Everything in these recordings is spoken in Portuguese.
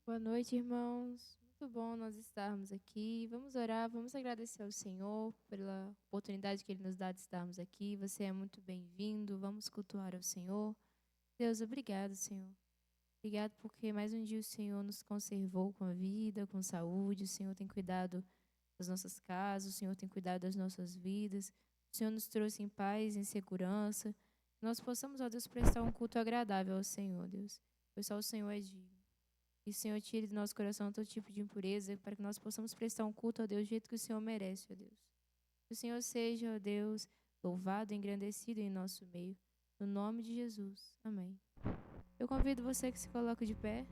Boa noite, irmãos. Muito bom nós estarmos aqui. Vamos orar, vamos agradecer ao Senhor pela oportunidade que Ele nos dá de estarmos aqui. Você é muito bem-vindo. Vamos cultuar ao Senhor. Deus, obrigado, Senhor. Obrigado porque mais um dia o Senhor nos conservou com a vida, com saúde. O Senhor tem cuidado das nossas casas, o Senhor tem cuidado das nossas vidas. O Senhor nos trouxe em paz, em segurança. Que nós possamos, ó Deus, prestar um culto agradável ao Senhor, Deus. Pois só o Senhor é digno. E o Senhor tire do nosso coração todo tipo de impureza, para que nós possamos prestar um culto a Deus do jeito que o Senhor merece, ó Deus. Que o Senhor seja, ó Deus, louvado e engrandecido em nosso meio. No nome de Jesus. Amém. Eu convido você que se coloque de pé.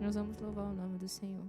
Nós vamos louvar o nome do Senhor.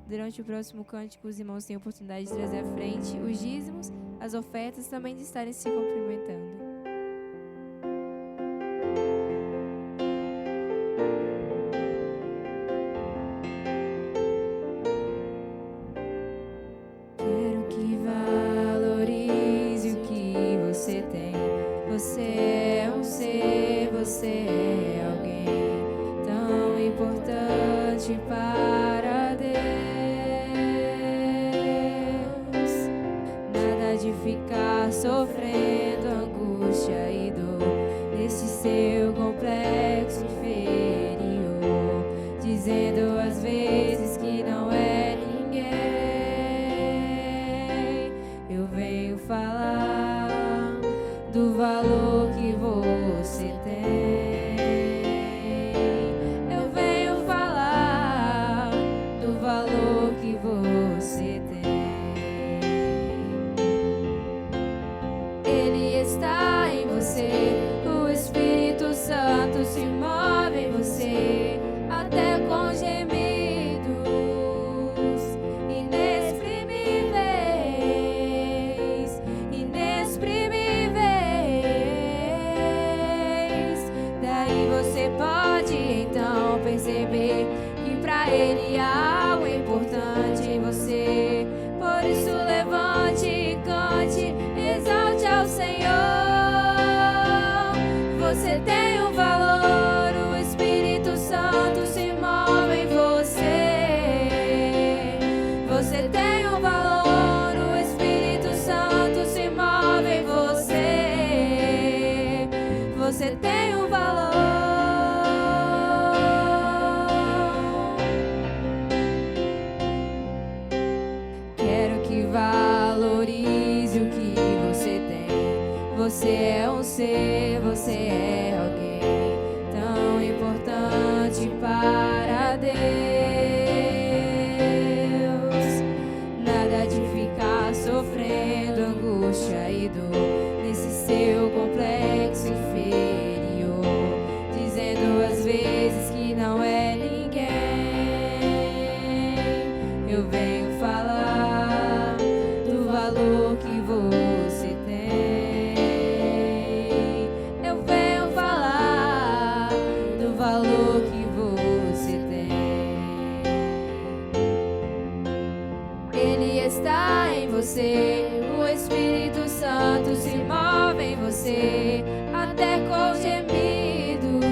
Durante o próximo cântico, os irmãos têm a oportunidade de trazer à frente os dízimos, as ofertas, também de estarem se cumprimentando. Quero que valorize o que você tem. Você é um ser, você é alguém tão importante para Deus. Nada de ficar sofrendo angústia e dor nesse seu complexo inferior, dizendo às vezes que não é ninguém. Eu venho falar do valor que que você tem. Eu venho falar do valor que você tem. Ele está em você, o Espírito Santo se move em você, até com gemidos inexprimíveis, inexprimíveis. Daí você pode então perceber que pra Ele há algo importante em você. Por isso levante e cante, exalte ao Senhor. Você tem um valor, o Espírito Santo se move em você. Você tem um valor, o Espírito Santo se move em você. Você tem um valor. Quero que valorize o que você tem. Você é um ser, você é alguém tão importante para Deus. Nada de ficar sofrendo angústia e dor nesse seu complexo inferior, dizendo às vezes que não é ninguém. Eu venho falar do valor que você tem. Eu venho falar do valor que você tem. Ele está em você, o Espírito Santo se move em você, até com gemidos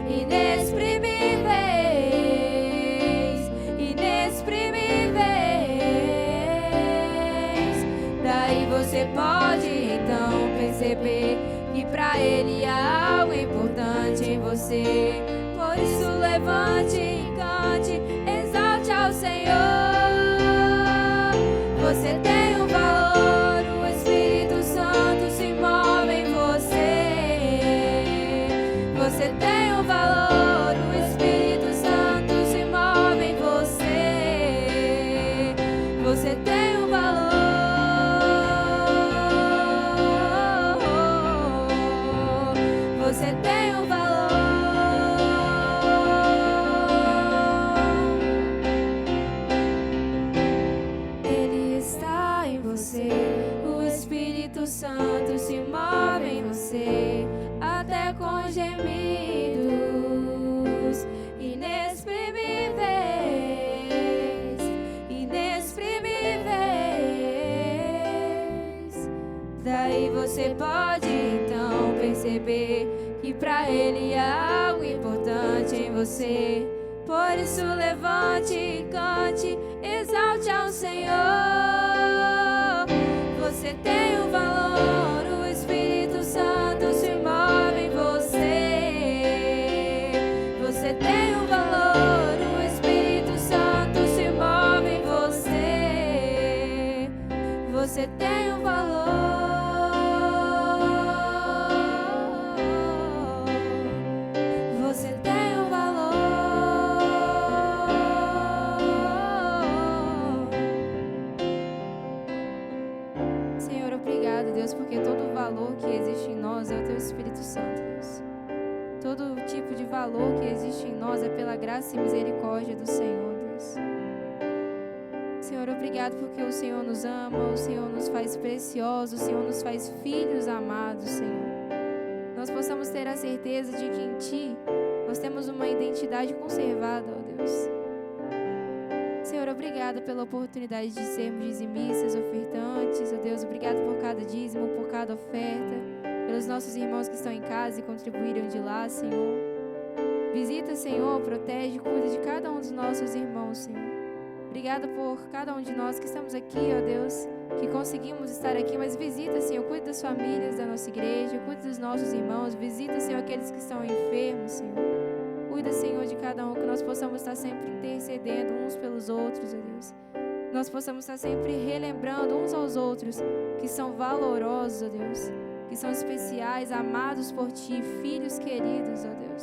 inexprimíveis, inexprimíveis. Daí você pode então perceber que pra Ele há algo importante em você. Por isso levante e cante, exalte ao Senhor. Você tem um valor, o Espírito Santo se move em você. Você tem um valor, o Espírito Santo se move em você. Você tem um valor. Você tem um valor. Ele está em você, o Espírito Santo se move em você, até com gemidos inexprimíveis, inexprimíveis. Daí você pode então perceber que pra Ele há algo importante em você. Por isso levante e cante, exalte ao Senhor. Você tem um valor, o Espírito Santo se move em você. Você tem um valor, o Espírito Santo se move em você. Você tem um valor. Você tem um valor. Senhor, obrigado, Deus, porque todo o valor que existe em nós é o Teu Espírito Santo, Deus. Todo tipo de valor que existe em nós é pela graça e misericórdia do Senhor, Deus. Senhor, obrigado porque o Senhor nos ama, o Senhor nos faz preciosos, o Senhor nos faz filhos amados, Senhor. Nós possamos ter a certeza de que em Ti nós temos uma identidade conservada, ó Deus. Senhor, obrigada pela oportunidade de sermos dizimistas, ofertantes, ó Deus. Obrigado por cada dízimo, por cada oferta, pelos nossos irmãos que estão em casa e contribuíram de lá, Senhor. Visita, Senhor, protege, cuida de cada um dos nossos irmãos, Senhor. Obrigada por cada um de nós que estamos aqui, ó Deus, que conseguimos estar aqui, mas visita, Senhor, cuida das famílias da nossa igreja, cuida dos nossos irmãos, visita, Senhor, aqueles que estão enfermos, Senhor. Cuida, Senhor, de cada um, que nós possamos estar sempre intercedendo uns pelos outros, ó Deus. Nós possamos estar sempre relembrando uns aos outros que são valorosos, ó Deus, que que são especiais, amados por Ti, filhos queridos, ó Deus.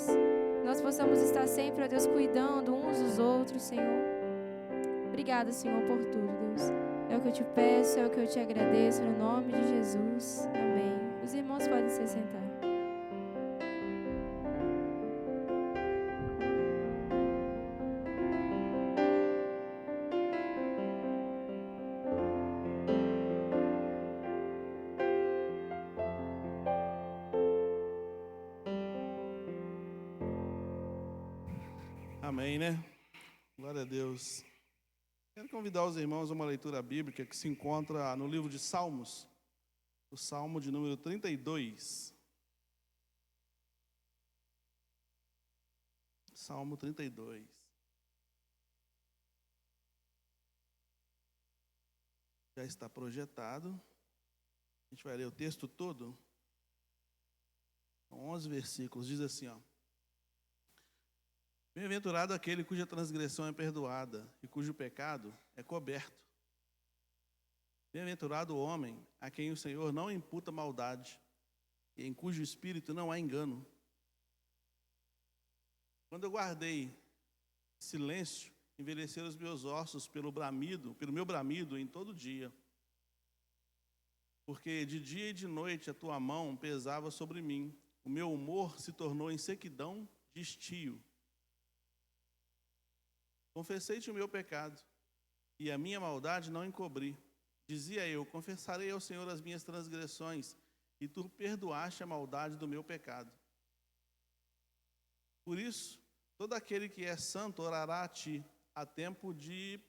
Nós possamos estar sempre, ó Deus, cuidando uns dos outros, Senhor. Obrigada, Senhor, por tudo, Deus. É o que eu te peço, é o que eu te agradeço, no nome de Jesus. Amém. Os irmãos podem se sentar. Amém, né? Glória a Deus. Quero convidar os irmãos a uma leitura bíblica que se encontra no livro de Salmos, o Salmo de número 32. Salmo 32. Já está projetado. A gente vai ler o texto todo. São 11 versículos. Diz assim, ó. Bem-aventurado aquele cuja transgressão é perdoada e cujo pecado é coberto. Bem-aventurado o homem a quem o Senhor não imputa maldade e em cujo espírito não há engano. Quando eu guardei silêncio, envelheceram os meus ossos pelo meu bramido em todo dia. Porque de dia e de noite a tua mão pesava sobre mim. O meu humor se tornou em sequidão de estio. Confessei-te o meu pecado, e a minha maldade não encobri. Dizia eu, confessarei ao Senhor as minhas transgressões, e tu perdoaste a maldade do meu pecado. Por isso, todo aquele que é santo orará a ti, a tempo de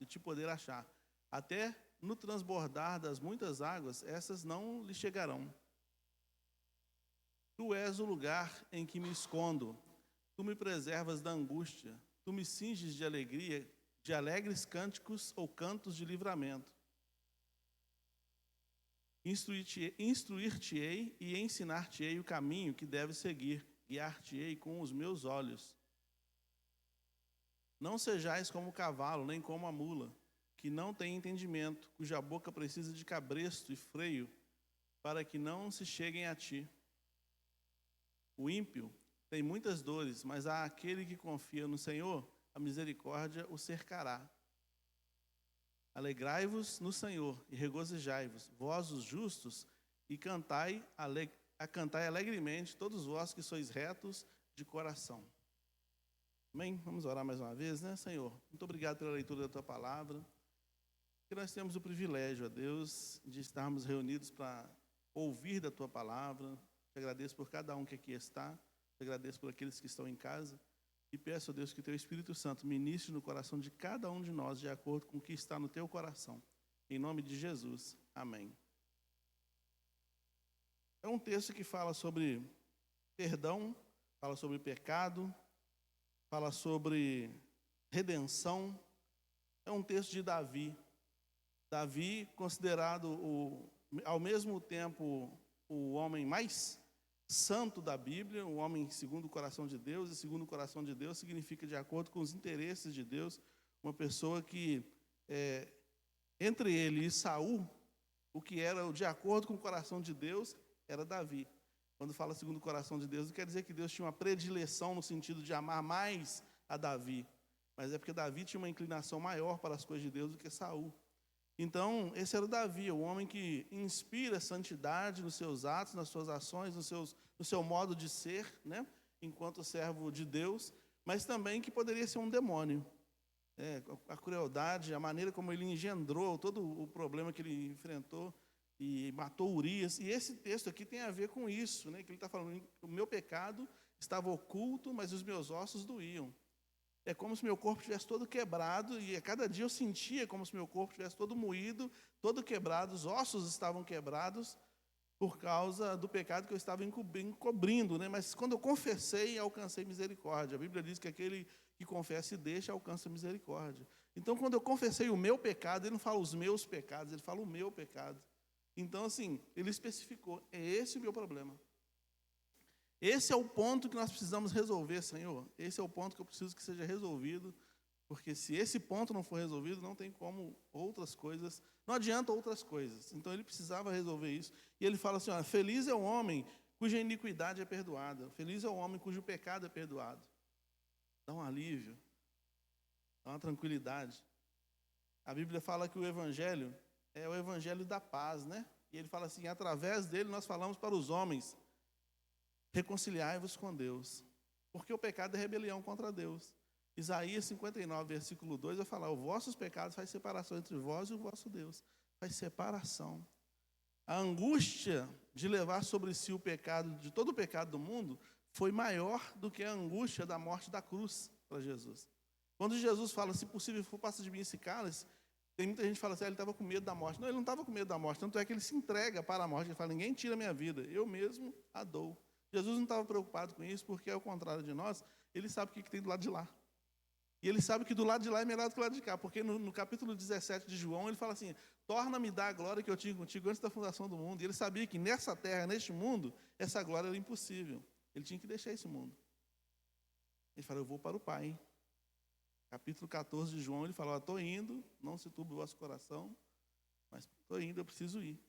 te poder achar. Até no transbordar das muitas águas, essas não lhe chegarão. Tu és o lugar em que me escondo, tu me preservas da angústia. Tu me cinges de alegria, de alegres cânticos ou cantos de livramento. Instruir-te-ei e ensinar-te-ei o caminho que deves seguir, guiar-te-ei com os meus olhos. Não sejais como o cavalo, nem como a mula, que não tem entendimento, cuja boca precisa de cabresto e freio, para que não se cheguem a ti. O ímpio tem muitas dores, mas há aquele que confia no Senhor, a misericórdia o cercará. Alegrai-vos no Senhor e regozijai-vos, vós os justos, e cantai alegremente, todos vós que sois retos de coração. Amém? Vamos orar mais uma vez, né, Senhor? Muito obrigado pela leitura da Tua palavra. Que nós temos o privilégio, ó Deus, de estarmos reunidos para ouvir da Tua palavra. Te agradeço por cada um que aqui está. Te agradeço por aqueles que estão em casa e peço a Deus que Teu Espírito Santo ministre no coração de cada um de nós de acordo com o que está no Teu coração. Em nome de Jesus. Amém. É um texto que fala sobre perdão, fala sobre pecado, fala sobre redenção. É um texto de Davi. Davi, considerado ao mesmo tempo o homem mais santo da Bíblia, um homem segundo o coração de Deus, e segundo o coração de Deus significa de acordo com os interesses de Deus, uma pessoa que, entre ele e Saul, o que era de acordo com o coração de Deus, era Davi. Quando fala segundo o coração de Deus, não quer dizer que Deus tinha uma predileção no sentido de amar mais a Davi, mas é porque Davi tinha uma inclinação maior para as coisas de Deus do que Saul. Então, esse era o Davi, o homem que inspira santidade nos seus atos, nas suas ações, no seu modo de ser, né, enquanto servo de Deus, mas também que poderia ser um demônio. A crueldade, a maneira como ele engendrou todo o problema que ele enfrentou e matou Urias. E esse texto aqui tem a ver com isso, né, que ele está falando, o meu pecado estava oculto, mas os meus ossos doíam. É como se meu corpo estivesse todo quebrado, e a cada dia eu sentia como se meu corpo estivesse todo moído, todo quebrado, os ossos estavam quebrados por causa do pecado que eu estava encobrindo, né? Mas quando eu confessei, alcancei misericórdia. A Bíblia diz que aquele que confessa e deixa, alcança misericórdia. Então, quando eu confessei o meu pecado, ele não fala os meus pecados, ele fala o meu pecado. Então, assim, ele especificou, é esse o meu problema. Esse é o ponto que nós precisamos resolver, Senhor. Esse é o ponto que eu preciso que seja resolvido Porque se esse ponto não for resolvido, não tem como outras coisas, não adianta outras coisas. Então ele precisava resolver isso. E ele fala assim, olha, feliz é o homem cuja iniquidade é perdoada. Feliz é o homem cujo pecado é perdoado. Dá um alívio, dá uma tranquilidade. A Bíblia fala que o Evangelho é o Evangelho da paz, né? E ele fala assim, através dele nós falamos para os homens, reconciliai-vos com Deus. Porque o pecado é rebelião contra Deus. Isaías 59, versículo 2, vai falar, os vossos pecados faz separação entre vós e o vosso Deus. Faz separação. A angústia de levar sobre si o pecado, de todo o pecado do mundo, foi maior do que a angústia da morte da cruz para Jesus. Quando Jesus fala, se possível, for passa de mim esse cálice, tem muita gente que fala assim, ele estava com medo da morte. Não, ele não estava com medo da morte, tanto é que ele se entrega para a morte. Ele fala, ninguém tira a minha vida, eu mesmo a dou. Jesus não estava preocupado com isso, porque ao contrário de nós, ele sabe o que tem do lado de lá. E ele sabe que do lado de lá é melhor do que do lado de cá, porque no capítulo 17 de João, ele fala assim, torna-me dar a glória que eu tinha contigo antes da fundação do mundo. E ele sabia que nessa terra, neste mundo, essa glória era impossível. Ele tinha que deixar esse mundo. Ele fala, eu vou para o Pai. Capítulo 14 de João, ele fala, estou indo, não se turbe o vosso coração, mas estou indo, eu preciso ir.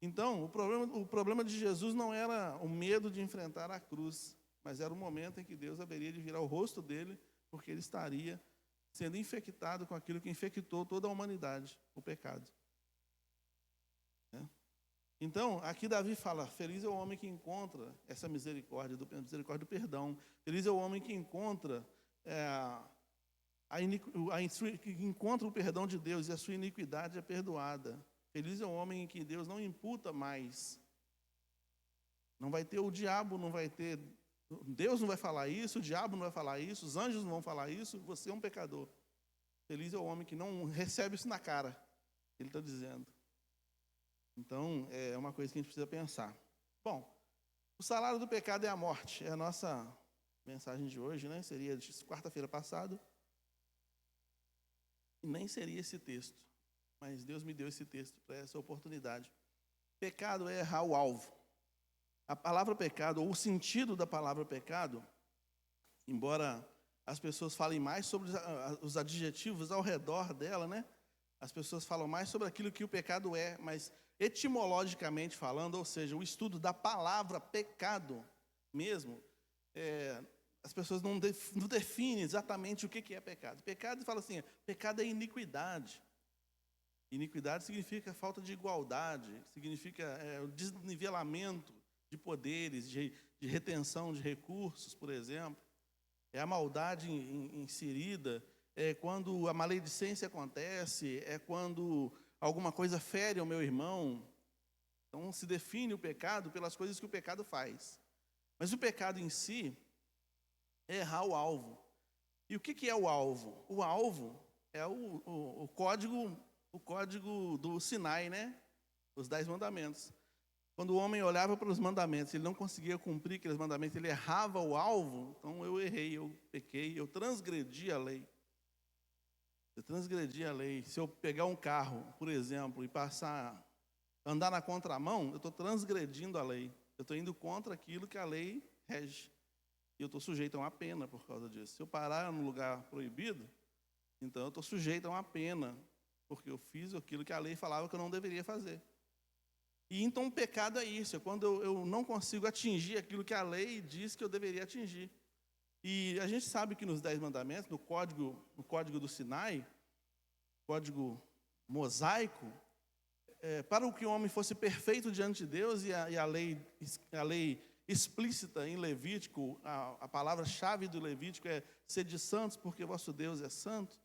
Então, o problema de Jesus não era o medo de enfrentar a cruz, mas era o momento em que Deus haveria de virar o rosto dele, porque ele estaria sendo infectado com aquilo que infectou toda a humanidade, o pecado. Então, aqui Davi fala, feliz é o homem que encontra essa misericórdia do perdão. Feliz é o homem que encontra que encontra o perdão de Deus e a sua iniquidade é perdoada. Feliz é o homem em que Deus não imputa mais. Não vai ter o diabo, não vai ter... Deus não vai falar isso, o diabo não vai falar isso, os anjos não vão falar isso, você é um pecador. Feliz é o homem que não recebe isso na cara. Ele está dizendo. Então, é uma coisa que a gente precisa pensar. Bom, o salário do pecado é a morte. É a nossa mensagem de hoje, né? Seria de quarta-feira passada. E nem seria esse texto. Mas Deus me deu esse texto para essa oportunidade. Pecado é errar o alvo. A palavra pecado, ou o sentido da palavra pecado, embora as pessoas falem mais sobre os adjetivos ao redor dela, né? As pessoas falam mais sobre aquilo que o pecado é, mas etimologicamente falando, ou seja, o estudo da palavra pecado mesmo, as pessoas não definem exatamente o que é pecado. Pecado, fala assim, pecado é iniquidade. Iniquidade significa falta de igualdade, significa o desnivelamento de poderes, de retenção de recursos, por exemplo. É a maldade inserida, é quando a maledicência acontece, é quando alguma coisa fere ao meu irmão. Então, se define o pecado pelas coisas que o pecado faz. Mas o pecado em si é errar o alvo. E o que é o alvo? O alvo é o código do Sinai, né? Os 10 mandamentos. Quando o homem olhava para os mandamentos, ele não conseguia cumprir aqueles mandamentos, ele errava o alvo, então eu errei, eu pequei, eu transgredi a lei. Eu transgredi a lei. Se eu pegar um carro, por exemplo, e andar na contramão, eu estou transgredindo a lei. Eu estou indo contra aquilo que a lei rege. E eu estou sujeito a uma pena por causa disso. Se eu parar num lugar proibido, então eu estou sujeito a uma pena, porque eu fiz aquilo que a lei falava que eu não deveria fazer. E então o pecado é isso, é quando eu não consigo atingir aquilo que a lei diz que eu deveria atingir. E a gente sabe que nos 10 mandamentos, no código do Sinai, código mosaico, para que o homem fosse perfeito diante de Deus, e a lei explícita em Levítico, a palavra-chave do Levítico é sede santos, porque vosso Deus é santo.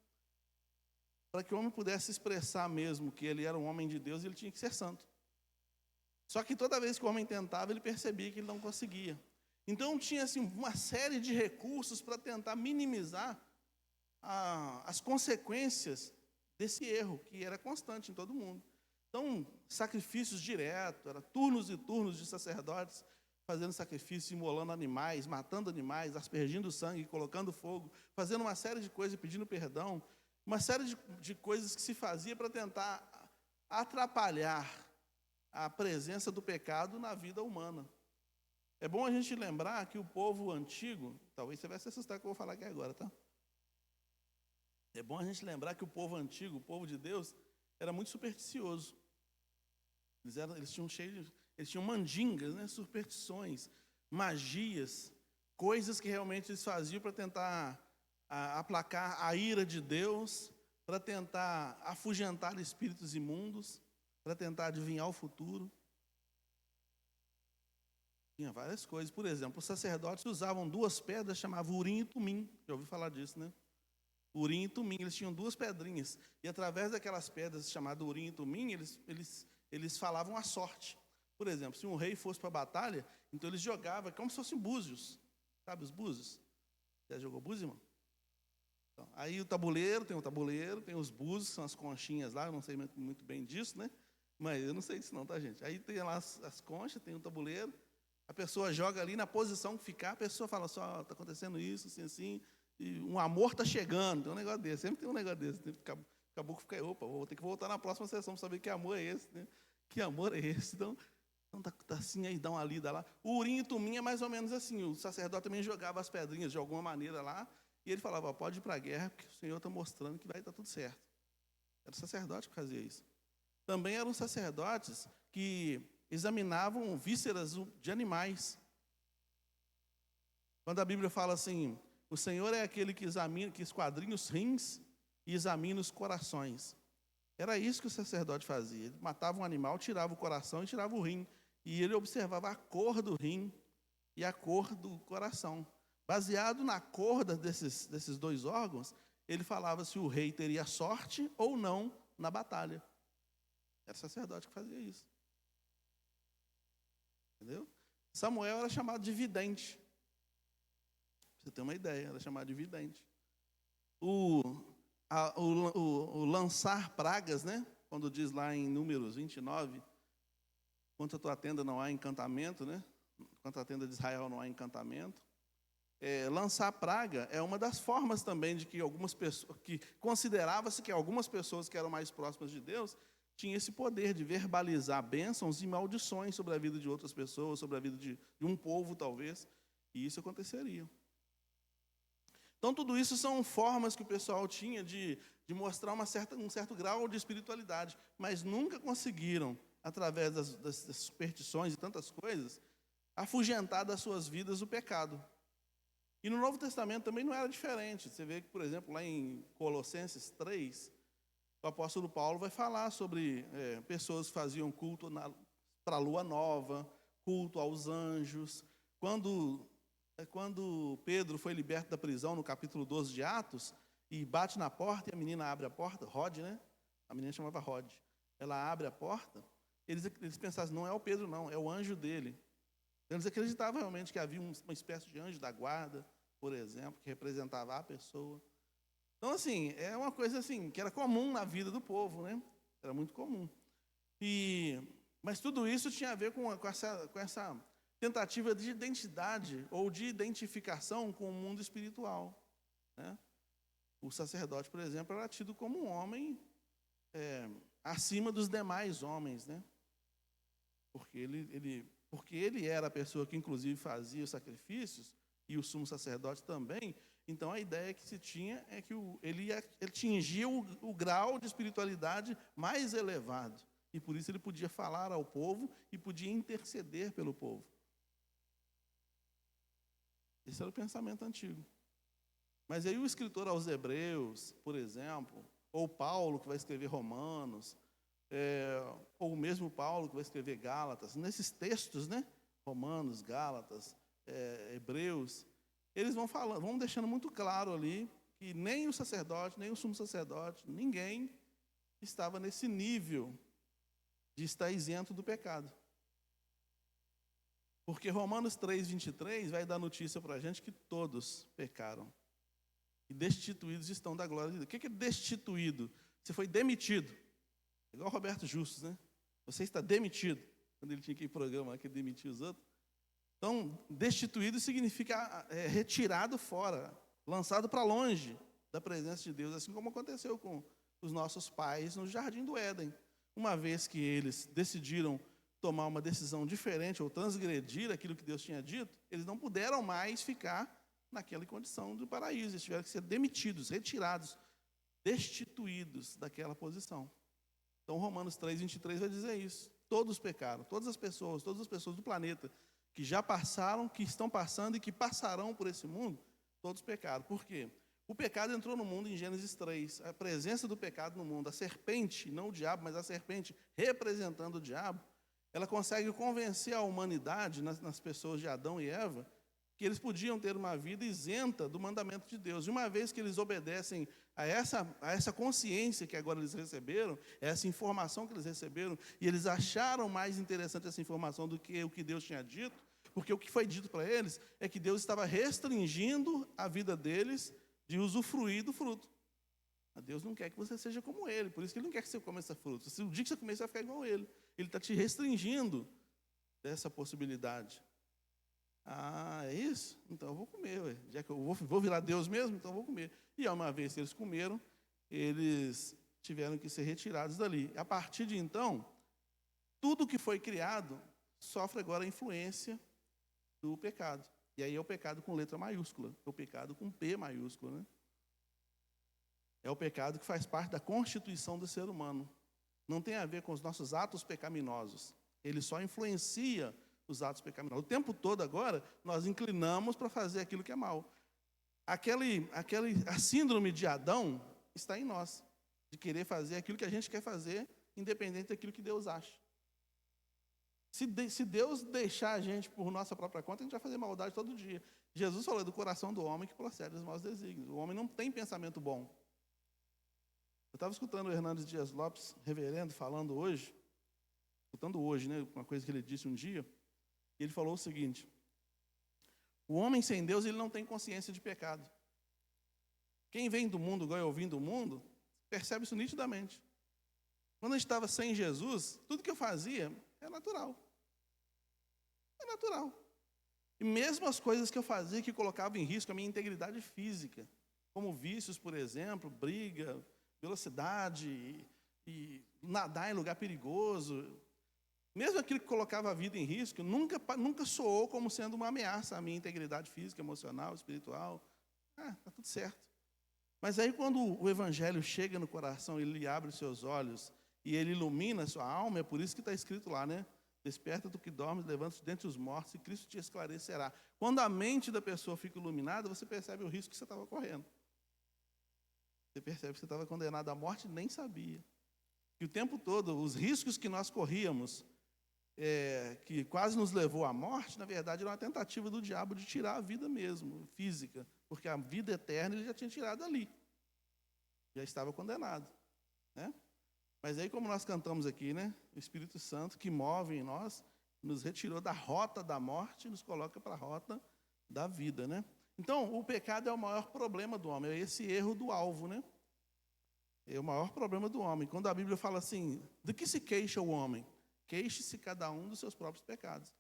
Para que o homem pudesse expressar mesmo que ele era um homem de Deus, ele tinha que ser santo. Só que toda vez que o homem tentava, ele percebia que ele não conseguia. Então tinha assim, uma série de recursos para tentar minimizar as consequências desse erro, que era constante em todo mundo. Então, sacrifícios diretos, era turnos e turnos de sacerdotes fazendo sacrifício, imolando animais, matando animais, aspergindo sangue, colocando fogo, fazendo uma série de coisas, pedindo perdão, uma série de coisas que se fazia para tentar atrapalhar a presença do pecado na vida humana. É bom a gente lembrar que o povo antigo, talvez você vai se assustar com o que eu vou falar aqui agora, tá? É bom a gente lembrar que o povo antigo, o povo de Deus, era muito supersticioso. Eles tinham mandingas, né, superstições, magias, coisas que realmente eles faziam para tentar aplacar a ira de Deus, para tentar afugentar espíritos imundos, para tentar adivinhar o futuro. Tinha várias coisas. Por exemplo, os sacerdotes usavam duas pedras, chamavam Urim e Tumim. Já ouviu falar disso, né? Urim e Tumim, eles tinham duas pedrinhas. E através daquelas pedras chamadas Urim e Tumim, eles falavam a sorte. Por exemplo, se um rei fosse para a batalha, então eles jogavam como se fossem búzios. Sabe os búzios? Já jogou búzio, irmão? Então, aí o tabuleiro, tem os búzios, que são as conchinhas lá, eu não sei muito bem disso, né? Mas eu não sei disso não, tá, gente? Aí tem lá as conchas, tem o tabuleiro, a pessoa joga ali na posição que ficar, a pessoa fala assim, ó, tá acontecendo isso, assim, assim, e um amor tá chegando, tem um negócio desse, sempre tem um negócio desse, né? Acabou que fica, opa, vou ter que voltar na próxima sessão para saber que amor é esse, né? Que amor é esse? Então tá assim, aí dá uma lida lá. O Urim e Tumim é mais ou menos assim, o sacerdote também jogava as pedrinhas de alguma maneira lá, e ele falava, ó, pode ir para a guerra, porque o Senhor está mostrando que vai dar tudo certo. Era o sacerdote que fazia isso. Também eram sacerdotes que examinavam vísceras de animais. Quando a Bíblia fala assim, o Senhor é aquele que esquadrinha os rins e examina os corações. Era isso que o sacerdote fazia. Ele matava um animal, tirava o coração e tirava o rim. E ele observava a cor do rim e a cor do coração. Baseado na cor desses dois órgãos, ele falava se o rei teria sorte ou não na batalha. Era o sacerdote que fazia isso. Entendeu? Samuel era chamado de vidente. Pra você ter uma ideia, era chamado de vidente. O lançar pragas, né? Quando diz lá em Números 29, contra a tua tenda não há encantamento, né? Contra a tenda de Israel não há encantamento. Lançar praga é uma das formas também de que algumas pessoas, que considerava-se que algumas pessoas que eram mais próximas de Deus tinham esse poder de verbalizar bênçãos e maldições sobre a vida de outras pessoas, sobre a vida de um povo talvez, e isso aconteceria. Então tudo isso são formas que o pessoal tinha de mostrar um certo grau de espiritualidade, mas nunca conseguiram, através das superstições e tantas coisas, afugentar das suas vidas o pecado. E no Novo Testamento também não era diferente. Você vê que, por exemplo, lá em Colossenses 3, o apóstolo Paulo vai falar sobre pessoas que faziam culto para a lua nova, culto aos anjos. Quando Pedro foi liberto da prisão, no capítulo 12 de Atos, e bate na porta e a menina abre a porta, Rod, né? A menina chamava Rod. Ela abre a porta, eles pensavam, não é o Pedro não, é o anjo dele. Eles acreditavam realmente que havia uma espécie de anjo da guarda, por exemplo, que representava a pessoa. Então, assim, é uma coisa assim, que era comum na vida do povo, né? Era muito comum. Mas tudo isso tinha a ver com essa tentativa de identidade ou de identificação com o mundo espiritual, né? O sacerdote, por exemplo, era tido como um homem acima dos demais homens, né? Porque ele era a pessoa que, inclusive, fazia os sacrifícios, e o sumo sacerdote também. Então, a ideia que se tinha é que ele atingia o grau de espiritualidade mais elevado. E, por isso, ele podia falar ao povo e podia interceder pelo povo. Esse era o pensamento antigo. Mas aí o escritor aos Hebreus, por exemplo, ou Paulo, que vai escrever Romanos, ou o mesmo Paulo que vai escrever Gálatas, nesses textos, né? Romanos, Gálatas, Hebreus, eles vão deixando muito claro ali que nem o sacerdote, nem o sumo sacerdote, ninguém estava nesse nível de estar isento do pecado. Porque Romanos 3:23 vai dar notícia para a gente que todos pecaram e destituídos estão da glória de Deus. O que é destituído? Você foi demitido. Igual o Roberto Justus, né? Você está demitido. Quando ele tinha aquele programa que demitia os outros. Então, destituído significa retirado fora, lançado para longe da presença de Deus, assim como aconteceu com os nossos pais no Jardim do Éden. Uma vez que eles decidiram tomar uma decisão diferente ou transgredir aquilo que Deus tinha dito, eles não puderam mais ficar naquela condição do paraíso. Eles tiveram que ser demitidos, retirados. destituídos daquela posição. Então, Romanos 3:23 vai dizer isso. Todos pecaram, todas as pessoas do planeta que já passaram, que estão passando e que passarão por esse mundo, todos pecaram. Por quê? O pecado entrou no mundo em Gênesis 3. A presença do pecado no mundo, a serpente, não o diabo, mas a serpente representando o diabo, ela consegue convencer a humanidade, nas pessoas de Adão e Eva, que eles podiam ter uma vida isenta do mandamento de Deus. E uma vez que eles obedecem a essa consciência que agora eles receberam, essa informação que eles receberam, e eles acharam mais interessante essa informação do que o que Deus tinha dito, porque o que foi dito para eles é que Deus estava restringindo a vida deles de usufruir do fruto. Mas Deus não quer que você seja como Ele, por isso que Ele não quer que você coma esse fruto. Se o dia que você comer, você vai ficar igual a Ele. Ele está te restringindo dessa possibilidade. Ah, é isso? Então eu vou comer, ué. Já que eu vou virar Deus mesmo, então eu vou comer. E uma vez que eles comeram, eles tiveram que ser retirados dali. A partir de então, tudo que foi criado sofre agora a influência do pecado. E aí é o pecado com letra maiúscula, é o pecado com P maiúsculo, né? É o pecado que faz parte da constituição do ser humano. Não tem a ver com os nossos atos pecaminosos. Ele só influencia os atos pecaminosos. O tempo todo agora, nós inclinamos para fazer aquilo que é mal. A síndrome de Adão está em nós, de querer fazer aquilo que a gente quer fazer, independente daquilo que Deus acha. Se Deus deixar a gente por nossa própria conta, a gente vai fazer maldade todo dia. Jesus falou do coração do homem que procede dos maus desígnios. O homem não tem pensamento bom. Eu estava escutando o Hernandes Dias Lopes, reverendo, falando hoje, né, uma coisa que ele disse um dia, e ele falou o seguinte: o homem sem Deus, ele não tem consciência de pecado. Quem vem do mundo, igual eu vim do mundo, percebe isso nitidamente. Quando a gente estava sem Jesus, tudo que eu fazia é natural. É natural. E mesmo as coisas que eu fazia que colocavam em risco a minha integridade física, como vícios, por exemplo, briga, velocidade, e nadar em lugar perigoso, mesmo aquilo que colocava a vida em risco, nunca soou como sendo uma ameaça à minha integridade física, emocional, espiritual. Está tudo certo. Mas aí quando o Evangelho chega no coração, ele abre os seus olhos e ele ilumina a sua alma, é por isso que está escrito lá, né? Desperta do que dorme, levanta-te dentre os mortos e Cristo te esclarecerá. Quando a mente da pessoa fica iluminada, você percebe o risco que você estava correndo. Você percebe que você estava condenado à morte e nem sabia. E o tempo todo, os riscos que nós corríamos, que quase nos levou à morte, na verdade, era uma tentativa do diabo de tirar a vida mesmo, física. Porque a vida eterna ele já tinha tirado ali. Já estava condenado, né? Mas aí, como nós cantamos aqui, né? O Espírito Santo que move em nós, nos retirou da rota da morte e nos coloca para a rota da vida, né? Então, o pecado é o maior problema do homem, é esse erro do alvo, né? É o maior problema do homem. Quando a Bíblia fala assim, do que se queixa o homem? Queixe-se cada um dos seus próprios pecados.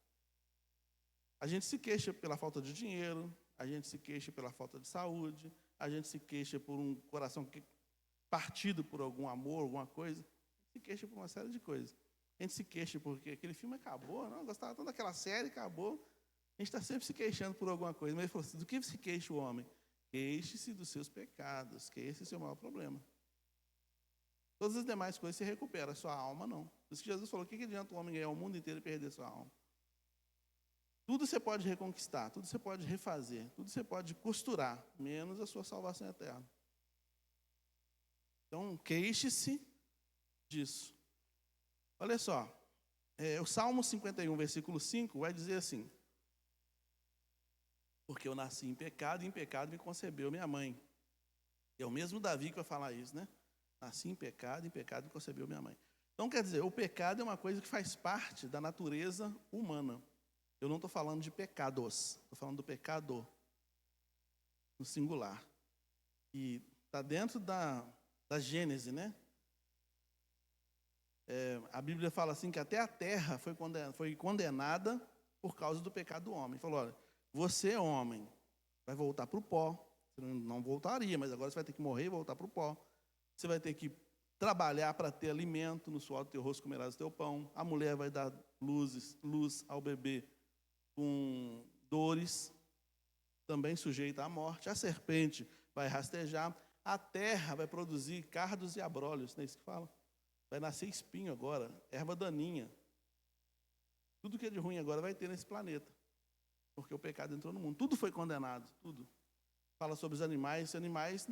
A gente se queixa pela falta de dinheiro, a gente se queixa pela falta de saúde, a gente se queixa por um coração partido por algum amor, alguma coisa, se queixa por uma série de coisas. A gente se queixa porque aquele filme acabou, não, eu gostava tanto daquela série, acabou. A gente está sempre se queixando por alguma coisa. Mas ele falou assim, do que se queixa o homem? Queixe-se dos seus pecados, que esse é o seu maior problema. Todas as demais coisas se recuperam, a sua alma não. Por isso que Jesus falou, o que adianta o homem ganhar o mundo inteiro e perder a sua alma? Tudo você pode reconquistar, tudo você pode refazer, tudo você pode costurar, menos a sua salvação eterna. Então, queixe-se disso. Olha só, o Salmo 51, versículo 5, vai dizer assim, porque eu nasci em pecado, e em pecado me concebeu minha mãe. É o mesmo Davi que vai falar isso, né? Nasci em pecado me concebeu minha mãe. Então, quer dizer, o pecado é uma coisa que faz parte da natureza humana. Eu não estou falando de pecados, estou falando do pecado, no singular. E está dentro da Gênese, né? A Bíblia fala assim que até a terra foi condenada por causa do pecado do homem. Falou, olha, você, homem, vai voltar para o pó. Você não voltaria, mas agora você vai ter que morrer e voltar para o pó. Você vai ter que trabalhar para ter alimento, no suor do teu rosto comerás o teu pão. A mulher vai dar luz ao bebê com dores, também sujeita à morte. A serpente vai rastejar. a terra vai produzir cardos e abrolhos, não é isso que fala? Vai nascer espinho agora, erva daninha. Tudo que é de ruim agora vai ter nesse planeta, porque o pecado entrou no mundo. Tudo foi condenado, tudo. Fala sobre os animais os animais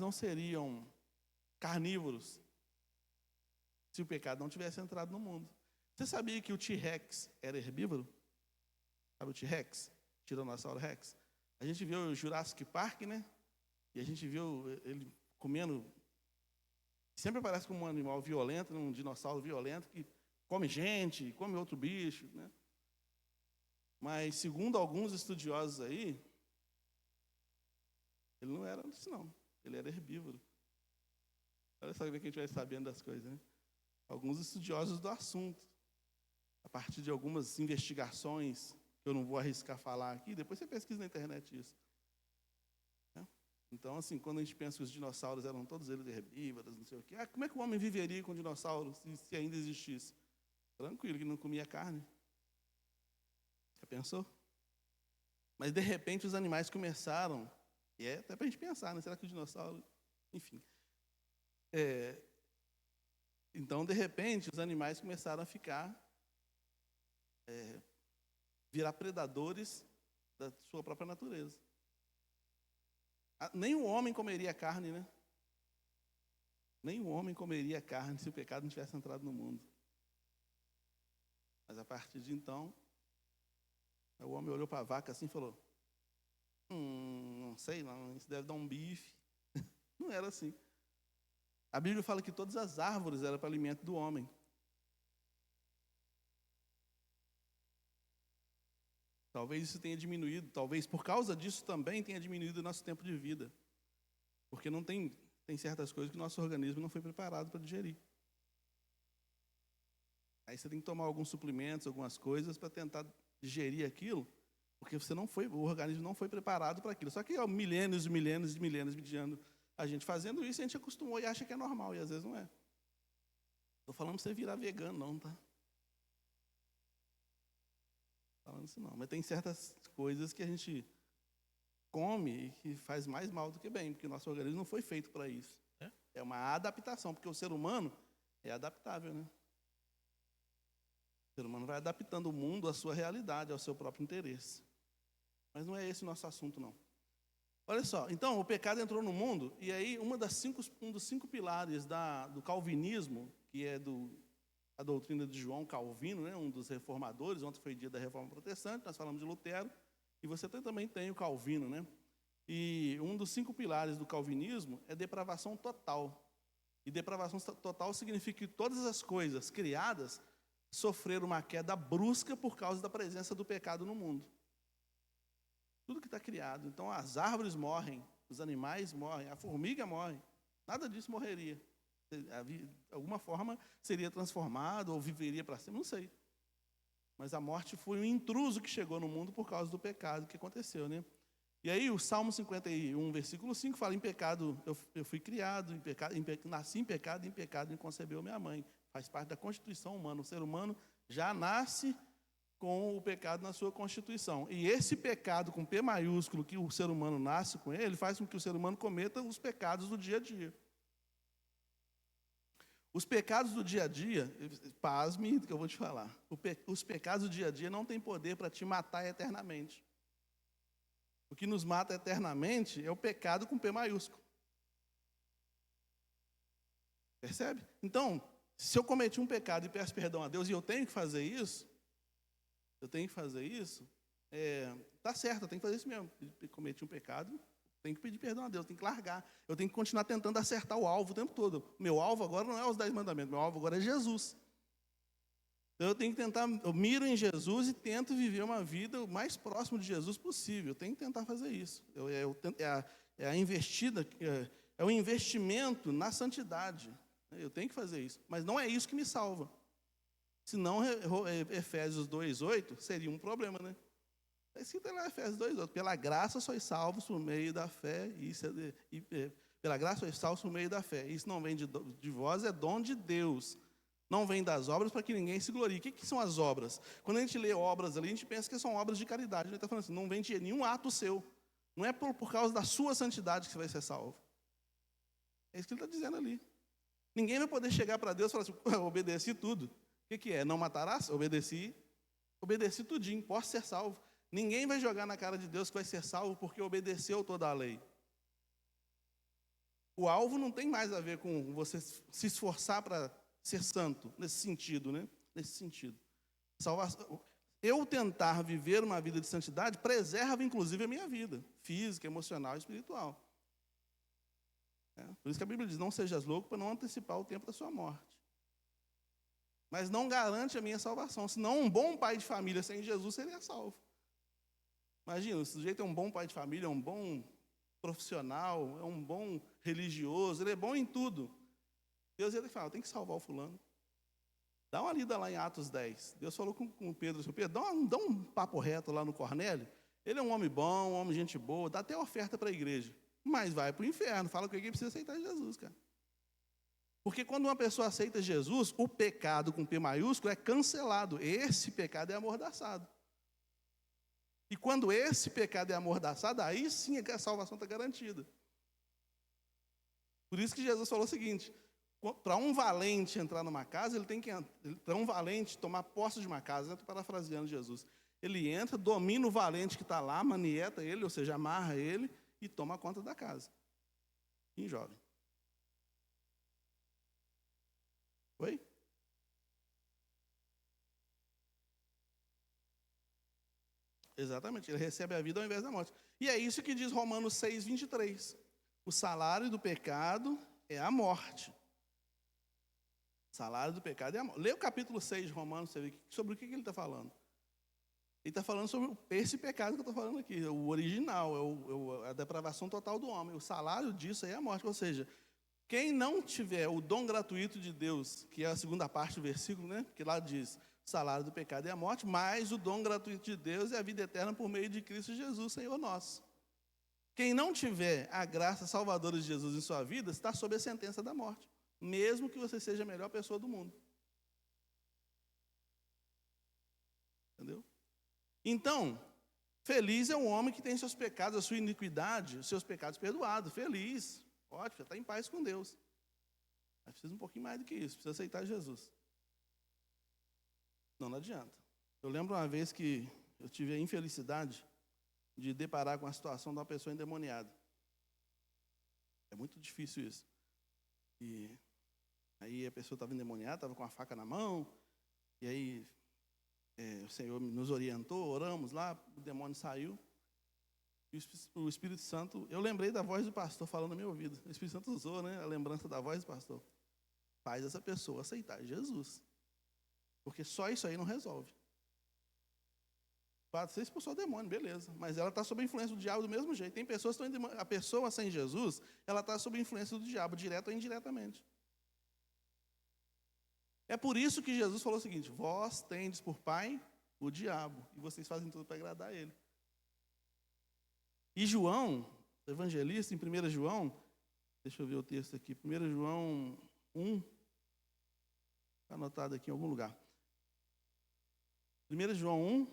não seriam carnívoros se o pecado não tivesse entrado no mundo. Você sabia que o T-Rex era herbívoro? Sabe o T-Rex? Tiranossauro Rex? A gente viu o Jurassic Park, né? E a gente viu ele comendo. Sempre aparece como um animal violento, um dinossauro violento que come gente, come outro bicho, né? Mas, segundo alguns estudiosos aí, ele não era isso, não. Ele era herbívoro. Olha só que a gente vai sabendo das coisas, né? Alguns estudiosos do assunto, a partir de algumas investigações, que eu não vou arriscar falar aqui, depois você pesquisa na internet isso. Né? Então, assim, quando a gente pensa que os dinossauros eram todos eles herbívoros, não sei o quê, como é que o homem viveria com dinossauros se ainda existisse? Tranquilo, que não comia carne. Já pensou? Mas, de repente, os animais começaram, e é até para a gente pensar, né? Será que o dinossauro... Enfim. Então, de repente, os animais começaram a virar predadores da sua própria natureza. Nem o homem comeria carne, né? Nem o homem comeria carne se o pecado não tivesse entrado no mundo. Mas, a partir de então, o homem olhou para a vaca assim e falou, não sei não, isso deve dar um bife. Não era assim. A Bíblia fala que todas as árvores eram para alimento do homem. Talvez isso tenha diminuído, talvez por causa disso também tenha diminuído o nosso tempo de vida. Porque não tem certas coisas que o nosso organismo não foi preparado para digerir. Aí você tem que tomar alguns suplementos, algumas coisas para tentar digerir aquilo, porque o organismo não foi preparado para aquilo. Só que há milênios e milênios e milênios de anos a gente fazendo isso, a gente acostumou e acha que é normal, e às vezes não é. Estou falando para você virar vegano, não, tá? Falando isso não. Mas tem certas coisas que a gente come e que faz mais mal do que bem, porque o nosso organismo não foi feito para isso. É uma adaptação, porque o ser humano é adaptável, né? O ser humano vai adaptando o mundo à sua realidade, ao seu próprio interesse. Mas não é esse o nosso assunto, não. Olha só, então, o pecado entrou no mundo, e aí um dos 5 pilares do calvinismo, que é a doutrina de João Calvino, né, um dos reformadores, ontem foi dia da Reforma Protestante, nós falamos de Lutero, e você também tem o Calvino, né? E um dos 5 pilares do calvinismo é depravação total. E depravação total significa que todas as coisas criadas sofreram uma queda brusca por causa da presença do pecado no mundo. Tudo que está criado. Então, as árvores morrem, os animais morrem, a formiga morre. Nada disso morreria. De alguma forma, seria transformado ou viveria para sempre, não sei. Mas a morte foi um intruso que chegou no mundo por causa do pecado que aconteceu, né? E aí, o Salmo 51, versículo 5, fala, em pecado eu fui criado, nasci em pecado me concebeu minha mãe. Faz parte da constituição humana. O ser humano já nasce com o pecado na sua constituição. E esse pecado com P maiúsculo, que o ser humano nasce com ele, faz com que o ser humano cometa os pecados do dia a dia. Os pecados do dia a dia, pasme do que eu vou te falar, os pecados do dia a dia não têm poder para te matar eternamente. O que nos mata eternamente é o pecado com P maiúsculo. Percebe? Então, se eu cometi um pecado e peço perdão a Deus, e eu tenho que fazer isso, tá certo, eu tenho que fazer isso mesmo. Eu cometi um pecado, tenho que pedir perdão a Deus, tenho que largar. Eu tenho que continuar tentando acertar o alvo o tempo todo. Meu alvo agora não é os 10 mandamentos, meu alvo agora é Jesus. Então eu tenho que tentar, eu miro em Jesus e tento viver uma vida o mais próximo de Jesus possível. Eu tenho que tentar fazer isso. É o investimento na santidade. Eu tenho que fazer isso. Mas não é isso que me salva. Senão, Efésios 2,8 seria um problema, né? Está escrito lá, Efésios 2,8. Pela graça sois salvos por meio da fé. Pela graça sois salvos por meio da fé. Isso não vem de vós, é dom de Deus. Não vem das obras para que ninguém se glorie. O que são as obras? Quando a gente lê obras ali, a gente pensa que são obras de caridade. Ele está falando assim, não vem de nenhum ato seu. Não é por causa da sua santidade que você vai ser salvo. É isso que ele está dizendo ali. Ninguém vai poder chegar para Deus e falar assim, eu obedeci tudo. O que é? Não matarás? Obedeci tudinho, posso ser salvo. Ninguém vai jogar na cara de Deus que vai ser salvo porque obedeceu toda a lei. O alvo não tem mais a ver com você se esforçar para ser santo, nesse sentido, né? Nesse sentido. Salvação. Eu tentar viver uma vida de santidade preserva, inclusive, a minha vida, física, emocional e espiritual. Por isso que a Bíblia diz, não sejas louco para não antecipar o tempo da sua morte. Mas não garante a minha salvação. Senão, um bom pai de família sem Jesus seria salvo. Imagina, o sujeito é um bom pai de família, é um bom profissional, é um bom religioso, ele é bom em tudo. Deus ia falar, tem que salvar o fulano. Dá uma lida lá em Atos 10. Deus falou com Pedro, Pedro, dá um papo reto lá no Cornélio. Ele é um homem bom, um homem gente boa, dá até oferta para a igreja. Mas vai para o inferno, fala que alguém precisa aceitar Jesus, cara. Porque quando uma pessoa aceita Jesus, o pecado com P maiúsculo é cancelado. Esse pecado é amordaçado. E quando esse pecado é amordaçado, aí sim é que a salvação está garantida. Por isso que Jesus falou o seguinte, para um valente entrar numa casa, para um valente tomar posse de uma casa, estou parafraseando Jesus, ele entra, domina o valente que está lá, manieta ele, ou seja, amarra ele e toma conta da casa. E jovem. Oi? Exatamente, ele recebe a vida ao invés da morte. E é isso que diz Romanos 6, 23. O salário do pecado é a morte. O salário do pecado é a morte. Lê o capítulo 6 de Romanos, você vê sobre o que ele está falando. Ele está falando sobre esse pecado que eu estou falando aqui, o original, a depravação total do homem. O salário disso aí é a morte. Ou seja, quem não tiver o dom gratuito de Deus, que é a segunda parte do versículo, né? Que lá diz, o salário do pecado é a morte, mas o dom gratuito de Deus é a vida eterna por meio de Cristo Jesus, Senhor nosso. Quem não tiver a graça salvadora de Jesus em sua vida, está sob a sentença da morte, mesmo que você seja a melhor pessoa do mundo. Entendeu? Então, feliz é um homem que tem seus pecados, a sua iniquidade, os seus pecados perdoados. Feliz, ótimo, está em paz com Deus. Mas precisa um pouquinho mais do que isso, precisa aceitar Jesus. Não adianta. Eu lembro uma vez que eu tive a infelicidade de deparar com a situação de uma pessoa endemoniada. É muito difícil isso. E aí a pessoa estava endemoniada, estava com a faca na mão, e aí o Senhor nos orientou, oramos lá, o demônio saiu, e o Espírito Santo, eu lembrei da voz do pastor falando no meu ouvido. O Espírito Santo usou, né, a lembrança da voz do pastor. Faz essa pessoa aceitar Jesus. Porque só isso aí não resolve. Você expulsou o demônio, beleza. Mas ela está sob a influência do diabo do mesmo jeito. Tem pessoas que estão a pessoa sem Jesus, ela está sob a influência do diabo, direto ou indiretamente. É por isso que Jesus falou o seguinte, vós tendes por pai o diabo, e vocês fazem tudo para agradar ele. E João, o evangelista, em 1 João, deixa eu ver o texto aqui, 1 João 1, está anotado aqui em algum lugar. 1 João 1,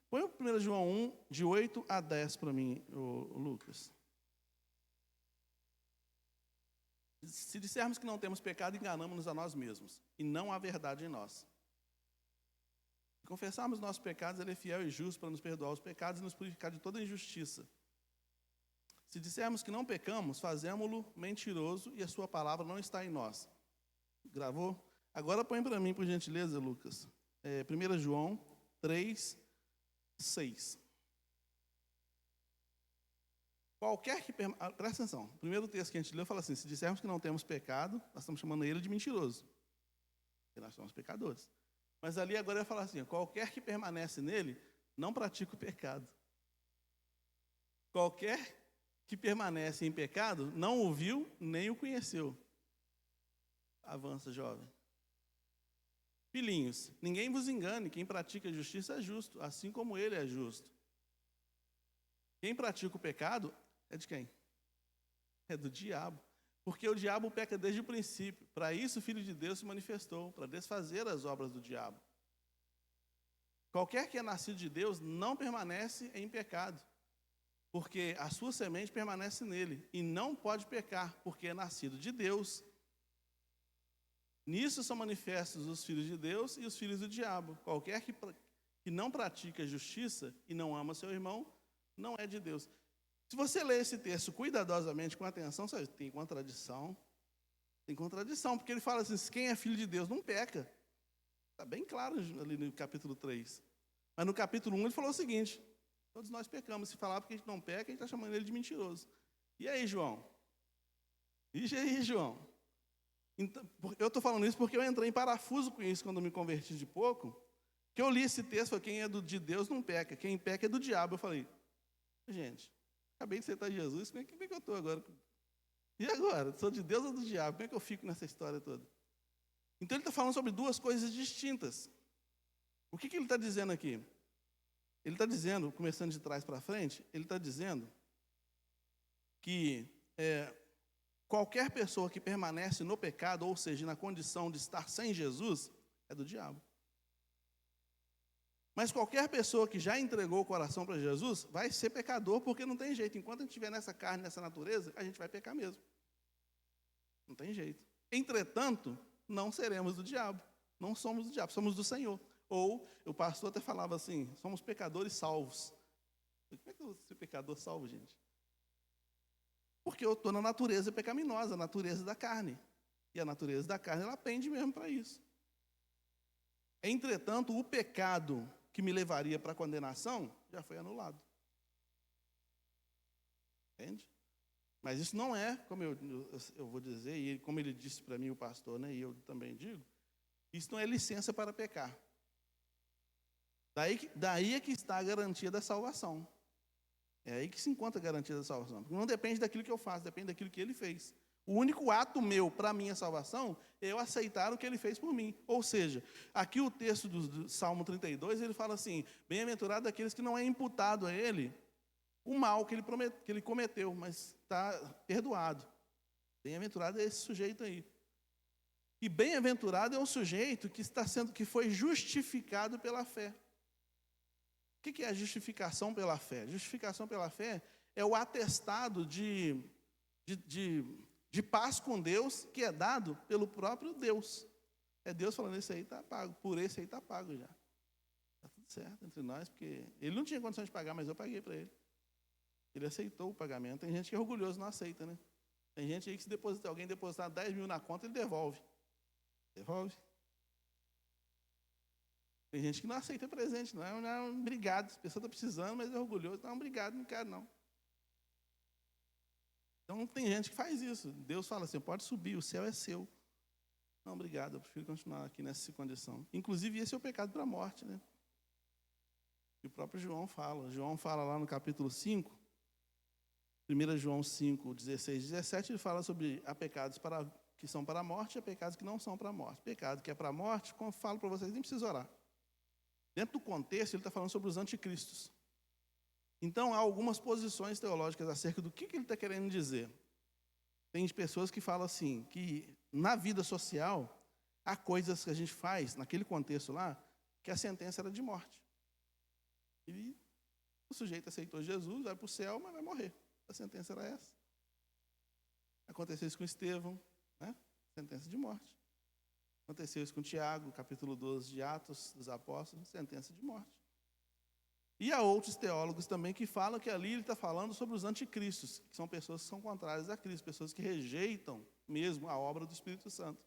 põe o 1 João 1, de 8 a 10 para mim, o Lucas. Se dissermos que não temos pecado, enganamos-nos a nós mesmos, e não há verdade em nós. Se confessarmos nossos pecados, ele é fiel e justo para nos perdoar os pecados e nos purificar de toda injustiça. Se dissermos que não pecamos, fazemo-lo mentiroso e a sua palavra não está em nós. Gravou? Agora põe para mim, por gentileza, Lucas. 1 João 3, 6. Qualquer que... Presta atenção. O primeiro texto que a gente leu fala assim, se dissermos que não temos pecado, nós estamos chamando ele de mentiroso. Porque nós somos pecadores. Mas ali agora ele fala assim, qualquer que permanece nele, não pratica o pecado. Qualquer que permanece em pecado, não o viu, nem o conheceu. Avança, jovem. Filhinhos, ninguém vos engane, quem pratica a justiça é justo, assim como ele é justo. Quem pratica o pecado é de quem? É do diabo. Porque o diabo peca desde o princípio. Para isso o Filho de Deus se manifestou, para desfazer as obras do diabo. Qualquer que é nascido de Deus não permanece em pecado, porque a sua semente permanece nele, e não pode pecar, porque é nascido de Deus. Nisso são manifestos os filhos de Deus e os filhos do diabo. Qualquer que não pratica a justiça e não ama seu irmão, não é de Deus. Se você ler esse texto cuidadosamente, com atenção, você tem contradição. Tem contradição, porque ele fala assim, quem é filho de Deus não peca. Está bem claro ali no capítulo 3. Mas no capítulo 1 ele falou o seguinte, todos nós pecamos. Se falar porque a gente não peca, a gente está chamando ele de mentiroso. E aí, João? E aí, João? Então, eu estou falando isso porque eu entrei em parafuso com isso quando eu me converti de pouco, que eu li esse texto, falei, quem é de Deus não peca, quem peca é do diabo. Eu falei, gente, acabei de aceitar Jesus, como é que eu estou agora? E agora? Sou de Deus ou do diabo? Como é que eu fico nessa história toda? Então ele está falando sobre duas coisas distintas. O que ele está dizendo aqui? Ele está dizendo, começando de trás para frente, ele está dizendo que qualquer pessoa que permanece no pecado, ou seja, na condição de estar sem Jesus, é do diabo. Mas qualquer pessoa que já entregou o coração para Jesus, vai ser pecador, porque não tem jeito. Enquanto a gente estiver nessa carne, nessa natureza, a gente vai pecar mesmo. Não tem jeito. Entretanto, não seremos do diabo. Não somos do diabo, somos do Senhor. Ou, o pastor até falava assim, somos pecadores salvos. Como é que eu vou ser pecador salvo, gente? Porque eu estou na natureza pecaminosa, a natureza da carne. E a natureza da carne, ela pende mesmo para isso. Entretanto, o pecado que me levaria para a condenação, já foi anulado. Entende? Mas isso não é, como eu vou dizer, e como ele disse para mim, o pastor, né, e eu também digo, isso não é licença para pecar. Daí é que está a garantia da salvação. É aí que se encontra a garantia da salvação. Porque não depende daquilo que eu faço, depende daquilo que ele fez. O único ato meu para a minha salvação é eu aceitar o que ele fez por mim. Ou seja, aqui o texto do Salmo 32, ele fala assim, bem-aventurado daqueles que não é imputado a ele o mal que ele cometeu, mas está perdoado. Bem-aventurado é esse sujeito aí. E bem-aventurado é um sujeito que foi justificado pela fé. O que é a justificação pela fé? Justificação pela fé é o atestado de paz com Deus que é dado pelo próprio Deus. É Deus falando, esse aí está pago, por esse aí está pago já. Está tudo certo entre nós, porque ele não tinha condição de pagar, mas eu paguei para ele. Ele aceitou o pagamento. Tem gente que é orgulhoso e não aceita, né? Tem gente aí que se alguém depositar 10 mil na conta, ele devolve. Devolve. Tem gente que não aceita presente, não é um obrigado. A pessoa está precisando, mas é orgulhoso. Não, obrigado, não quero não. Então tem gente que faz isso. Deus fala assim, pode subir, o céu é seu. Não, obrigado, eu prefiro continuar aqui nessa condição. Inclusive, esse é o pecado para a morte, né? E o próprio João fala. João fala lá no capítulo 5, 1 João 5, 16, 17, ele fala sobre há pecados que são para a morte e há pecados que não são para a morte. Pecado que é para a morte, como eu falo para vocês, nem precisa orar. Dentro do contexto, ele está falando sobre os anticristos. Então, há algumas posições teológicas acerca do que ele está querendo dizer. Tem pessoas que falam assim, que na vida social, há coisas que a gente faz, naquele contexto lá, que a sentença era de morte. E o sujeito aceitou Jesus, vai para o céu, mas vai morrer. A sentença era essa. Aconteceu isso com Estevão, né? Sentença de morte. Aconteceu isso com Tiago, capítulo 12 de Atos dos Apóstolos, sentença de morte. E há outros teólogos também que falam que ali ele está falando sobre os anticristos, que são pessoas que são contrárias a Cristo, pessoas que rejeitam mesmo a obra do Espírito Santo.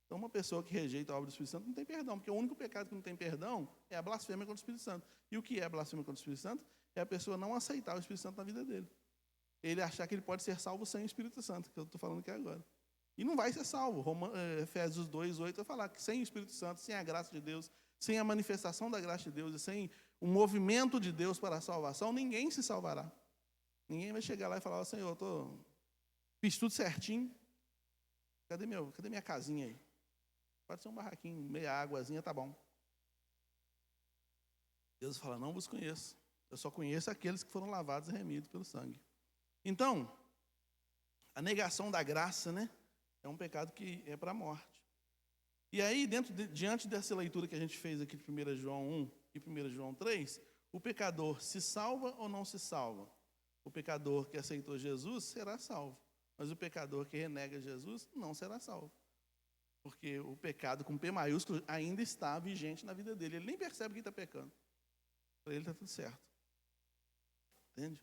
Então, uma pessoa que rejeita a obra do Espírito Santo não tem perdão, porque o único pecado que não tem perdão é a blasfêmia contra o Espírito Santo. E o que é a blasfêmia contra o Espírito Santo? É a pessoa não aceitar o Espírito Santo na vida dele. Ele achar que ele pode ser salvo sem o Espírito Santo, que eu estou falando aqui agora. E não vai ser salvo. Efésios 2:8 vai falar que sem o Espírito Santo, sem a graça de Deus, sem a manifestação da graça de Deus e sem o movimento de Deus para a salvação, ninguém se salvará. Ninguém vai chegar lá e falar, Senhor, fiz tudo certinho. Cadê minha casinha aí? Pode ser um barraquinho, meia águazinha, tá bom. Deus fala, não vos conheço. Eu só conheço aqueles que foram lavados e remidos pelo sangue. Então, a negação da graça, né, é um pecado que é para a morte. E aí, diante dessa leitura que a gente fez aqui de 1 João 1 e 1 João 3, o pecador se salva ou não se salva? O pecador que aceitou Jesus será salvo, mas o pecador que renega Jesus não será salvo. Porque o pecado com P maiúsculo ainda está vigente na vida dele. Ele nem percebe que está pecando. Para ele está tudo certo. Entende?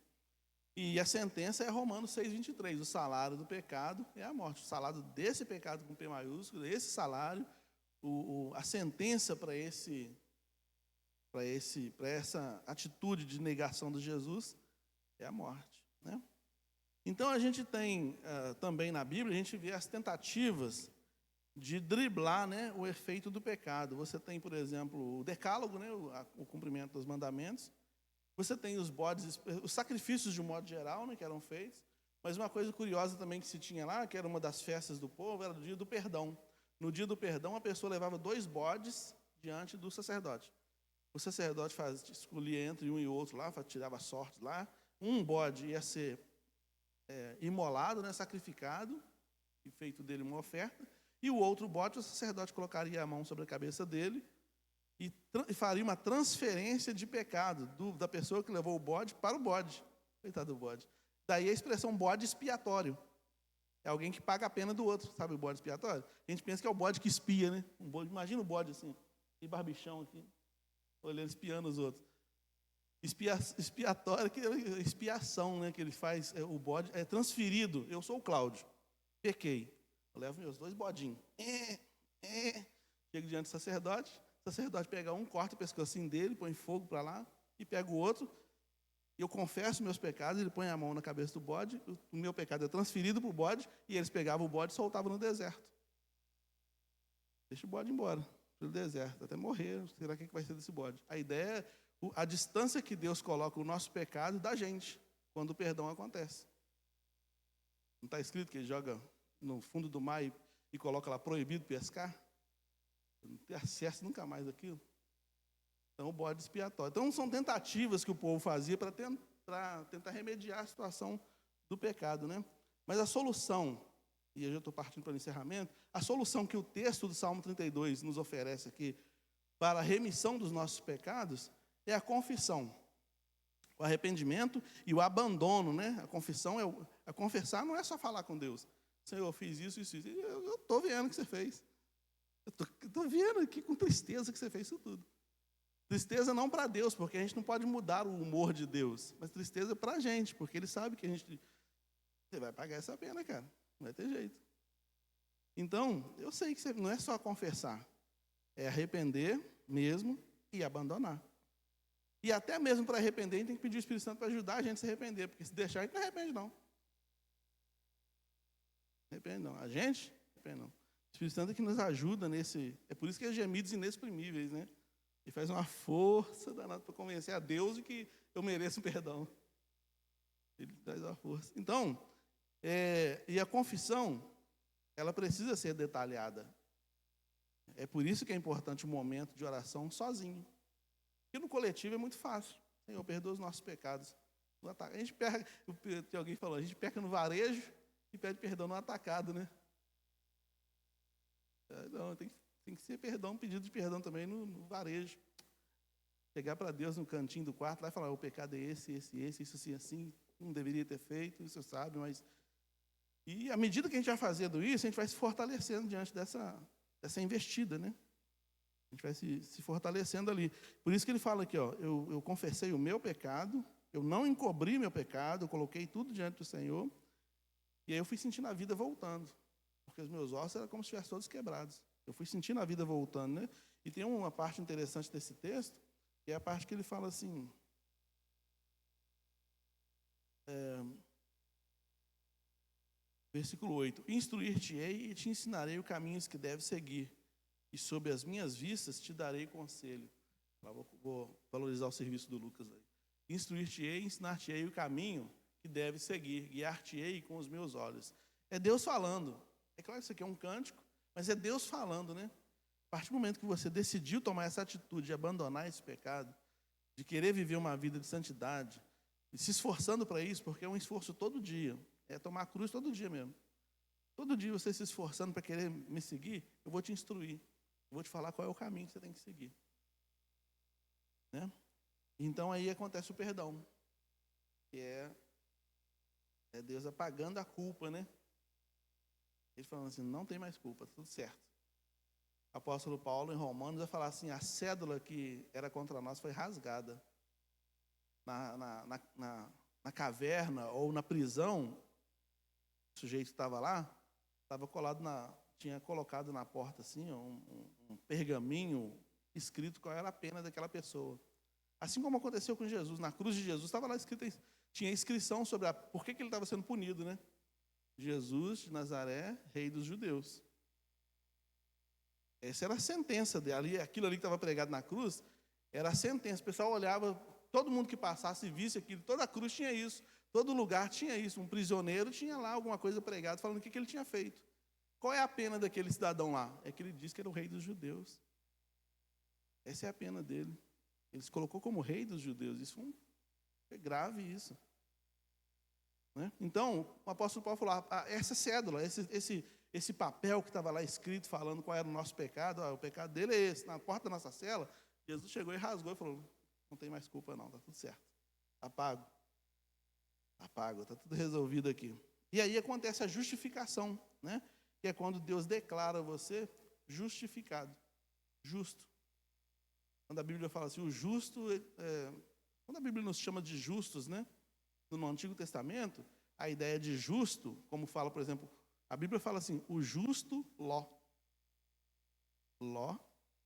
E a sentença é Romanos 6,23. O salário do pecado é a morte. O salário desse pecado com P maiúsculo, esse salário, a sentença para essa atitude de negação de Jesus é a morte, né? Então a gente tem também na Bíblia, a gente vê as tentativas de driblar, né, o efeito do pecado. Você tem, por exemplo, o decálogo, né, o cumprimento dos mandamentos. Você tem os bodes, os sacrifícios de um modo geral, né, que eram feitos. Mas uma coisa curiosa também que se tinha lá, que era uma das festas do povo, era o dia do perdão. No dia do perdão, a pessoa levava 2 bodes diante do sacerdote. O sacerdote escolhia entre um e outro lá, tirava sorte lá. Um bode ia ser imolado, né, sacrificado, e feito dele uma oferta. E o outro bode, o sacerdote colocaria a mão sobre a cabeça dele e faria uma transferência de pecado da pessoa que levou o bode para o bode. Coitado do bode. Daí a expressão bode expiatório. É alguém que paga a pena do outro. Sabe o bode expiatório? A gente pensa que é o bode que espia, né? Imagina o bode assim, e barbichão aqui, olhando, espiando os outros. Expiatório, que é expiação, né? Que ele faz, o bode é transferido. Eu sou o Cláudio, pequei. Eu levo meus 2 bodinhos. Chego diante do sacerdote. O sacerdote pega um, corta o pescocinho dele, põe fogo para lá, e pega o outro. Eu confesso meus pecados, ele põe a mão na cabeça do bode, o meu pecado é transferido para o bode, e eles pegavam o bode e soltavam no deserto. Deixa o bode embora, pelo deserto, até morrer. Será que vai ser desse bode? A ideia é a distância que Deus coloca o nosso pecado da gente, quando o perdão acontece. Não está escrito que ele joga no fundo do mar e coloca lá proibido pescar? Não tem acesso nunca mais àquilo. Então, o bode expiatório. Então, são tentativas que o povo fazia para tentar remediar a situação do pecado, né? Mas a solução, e eu já estou partindo para o encerramento, a solução que o texto do Salmo 32 nos oferece aqui para a remissão dos nossos pecados é a confissão. O arrependimento e o abandono, né? A confissão a confessar não é só falar com Deus. Senhor, eu fiz isso. Eu estou vendo que você fez. Eu estou vendo aqui com tristeza que você fez isso tudo. Tristeza não para Deus, porque a gente não pode mudar o humor de Deus, mas tristeza para a gente, porque Ele sabe que você vai pagar essa pena, cara, não vai ter jeito. Então, eu sei que não é só confessar, é arrepender mesmo e abandonar. E até mesmo para arrepender, a gente tem que pedir o Espírito Santo para ajudar a gente a se arrepender, porque se deixar, a gente não arrepende, não. Arrepende não. A gente? Arrepende não. O Espírito Santo é que nos ajuda nesse... É por isso que é gemidos inexprimíveis, né? E faz uma força danada para convencer a Deus de que eu mereço perdão. Ele traz a força. Então, e a confissão, ela precisa ser detalhada. É por isso que é importante o momento de oração sozinho. Porque no coletivo é muito fácil. Senhor, perdoa os nossos pecados. A gente peca, alguém falou, a gente peca no varejo e pede perdão no atacado, né? Não, tem que ser perdão, pedido de perdão também no varejo. Chegar para Deus no cantinho do quarto lá e falar, o pecado é esse, isso assim, não deveria ter feito, isso sabe, mas... E à medida que a gente vai fazendo isso, a gente vai se fortalecendo diante dessa investida, né? A gente vai se fortalecendo ali. Por isso que ele fala aqui, ó, eu confessei o meu pecado, eu não encobri meu pecado, eu coloquei tudo diante do Senhor, e aí eu fui sentindo a vida voltando, porque os meus ossos eram como se estivessem todos quebrados. Eu fui sentindo a vida voltando, né? E tem uma parte interessante desse texto, que é a parte que ele fala assim, versículo 8, instruir-te-ei e te ensinarei os caminhos que deves seguir, e sob as minhas vistas te darei conselho. Vou valorizar o serviço do Lucas aí. Instruir-te-ei e ensinar-te-ei o caminho que deves seguir, guiar-te-ei com os meus olhos. É Deus falando. É claro que isso aqui é um cântico, mas é Deus falando, né? A partir do momento que você decidiu tomar essa atitude de abandonar esse pecado, de querer viver uma vida de santidade, e se esforçando para isso, porque é um esforço todo dia, é tomar a cruz todo dia mesmo. Todo dia você se esforçando para querer me seguir, eu vou te instruir. Eu vou te falar qual é o caminho que você tem que seguir. Né? Então aí acontece o perdão, que é Deus apagando a culpa, né? Ele falando assim, não tem mais culpa, tudo certo. O apóstolo Paulo, em Romanos, vai falar assim, a cédula que era contra nós foi rasgada. Na caverna ou na prisão, o sujeito estava lá, estava colado tinha colocado na porta assim, um pergaminho escrito qual era a pena daquela pessoa. Assim como aconteceu com Jesus, na cruz de Jesus, estava lá escrito, tinha inscrição sobre por que ele estava sendo punido, né? Jesus de Nazaré, rei dos judeus. Essa era a sentença dele. Aquilo ali que estava pregado na cruz, era a sentença. O pessoal olhava, todo mundo que passasse e visse aquilo, toda a cruz tinha isso, todo lugar tinha isso. Um prisioneiro tinha lá alguma coisa pregada, falando o que ele tinha feito. Qual é a pena daquele cidadão lá? É que ele disse que era o rei dos judeus. Essa é a pena dele. Ele se colocou como rei dos judeus. Isso é grave, isso. Né? Então, o apóstolo Paulo falou, essa cédula, esse papel que estava lá escrito, falando qual era o nosso pecado, o pecado dele é esse, na porta da nossa cela, Jesus chegou e rasgou e falou, não tem mais culpa não, está tudo certo. Está pago. Está pago, está tudo resolvido aqui. E aí acontece a justificação, né? Que é quando Deus declara você justificado, justo. Quando a Bíblia fala assim, o justo, quando a Bíblia nos chama de justos, né? No Antigo Testamento, a ideia de justo, como fala, por exemplo, a Bíblia fala assim, o justo Ló. Ló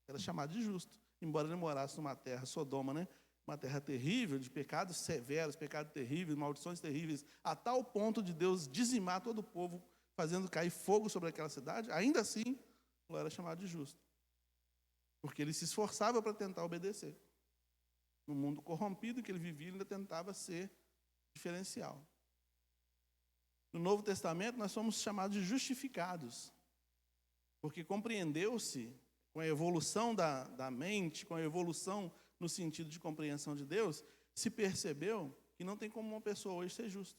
era chamado de justo, embora ele morasse numa terra, Sodoma, né? Uma terra terrível, de pecados severos, pecados terríveis, maldições terríveis, a tal ponto de Deus dizimar todo o povo, fazendo cair fogo sobre aquela cidade, ainda assim, Ló era chamado de justo. Porque ele se esforçava para tentar obedecer. No mundo corrompido que ele vivia, ele ainda tentava ser diferencial. No Novo Testamento, nós somos chamados de justificados, porque compreendeu-se, com a evolução da mente, com a evolução no sentido de compreensão de Deus, se percebeu que não tem como uma pessoa hoje ser justa.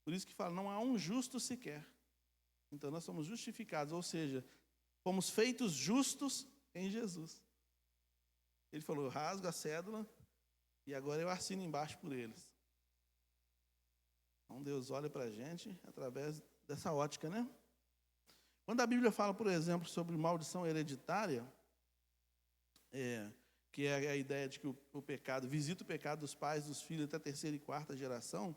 Por isso que fala, não há um justo sequer. Então, nós somos justificados, ou seja, fomos feitos justos em Jesus. Ele falou, eu rasgo a cédula e agora eu assino embaixo por eles. Então Deus olha para a gente através dessa ótica, né? Quando a Bíblia fala, por exemplo, sobre maldição hereditária, que é a ideia de que o pecado, visita o pecado dos pais, dos filhos até a terceira e quarta geração,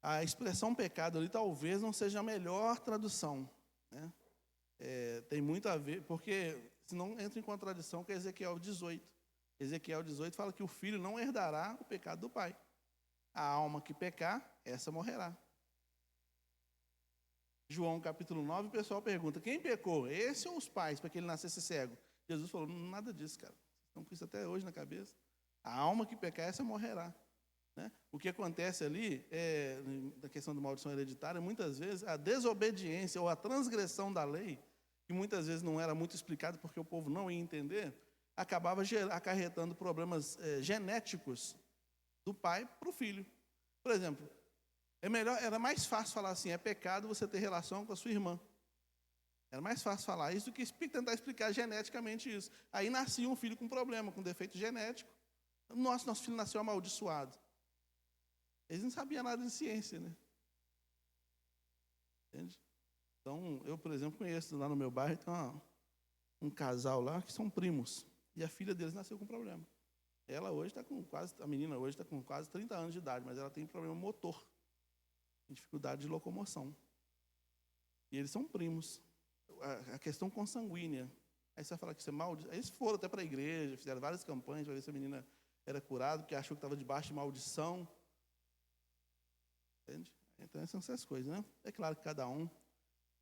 a expressão pecado ali talvez não seja a melhor tradução, né? Tem muito a ver, porque senão entra em contradição com Ezequiel 18. Ezequiel 18 fala que o filho não herdará o pecado do pai. A alma que pecar, essa morrerá. João capítulo 9, o pessoal pergunta, quem pecou? Esse ou os pais, para que ele nascesse cego? Jesus falou, nada disso, cara. Estão com isso até hoje na cabeça. A alma que pecar, essa morrerá. Né? O que acontece ali, na questão da maldição hereditária, muitas vezes, a desobediência ou a transgressão da lei, que muitas vezes não era muito explicado porque o povo não ia entender, acabava acarretando problemas genéticos do pai para o filho. Por exemplo, era mais fácil falar assim, é pecado você ter relação com a sua irmã. Era mais fácil falar isso do que tentar explicar geneticamente isso. Aí nascia um filho com problema, com defeito genético. Nosso filho nasceu amaldiçoado. Eles não sabiam nada de ciência, né? Entende? Então, eu, por exemplo, conheço lá no meu bairro, tem um casal lá que são primos. E a filha deles nasceu com problema. Ela hoje está com a menina hoje está com quase 30 anos de idade, mas ela tem problema motor, dificuldade de locomoção. E eles são primos. A questão consanguínea. Aí você vai falar que isso é maldição. Eles foram até para a igreja, fizeram várias campanhas para ver se a menina era curada, porque achou que estava debaixo de maldição. Entende? Então, são essas coisas, né? É claro que cada um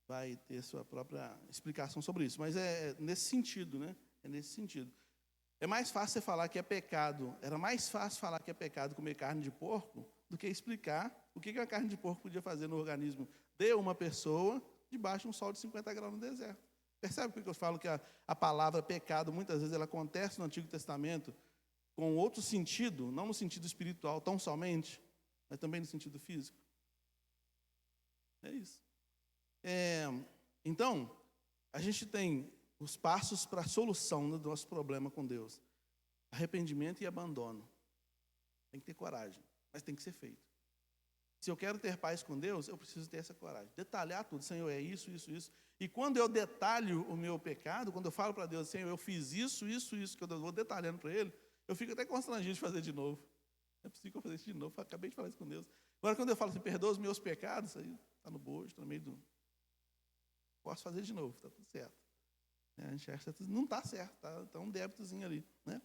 vai ter sua própria explicação sobre isso, mas é nesse sentido, né? É nesse sentido. É mais fácil você falar que é pecado, era mais fácil falar que é pecado comer carne de porco do que explicar o que a carne de porco podia fazer no organismo de uma pessoa debaixo de um sol de 50 graus no deserto. Percebe por que eu falo que a palavra pecado, muitas vezes, ela acontece no Antigo Testamento com outro sentido, não no sentido espiritual tão somente, mas também no sentido físico. É isso. Então, a gente tem os passos para a solução do nosso problema com Deus. arrependimento e abandono. Tem que ter coragem, mas tem que ser feito. Se eu quero ter paz com Deus, eu preciso ter essa coragem. Detalhar tudo. Senhor, é isso, isso, isso. E quando eu detalho o meu pecado, quando eu falo para Deus, Senhor, eu fiz isso, isso, isso, que eu vou detalhando para Ele, eu fico até constrangido de fazer de novo. É possível que eu fazer isso de novo. Eu acabei de falar isso com Deus. Agora, quando eu falo assim, perdoa os meus pecados, aí está no bojo, está no meio do... Posso fazer de novo, está tudo certo. A gente acha que não está certo, está um débitozinho ali, né?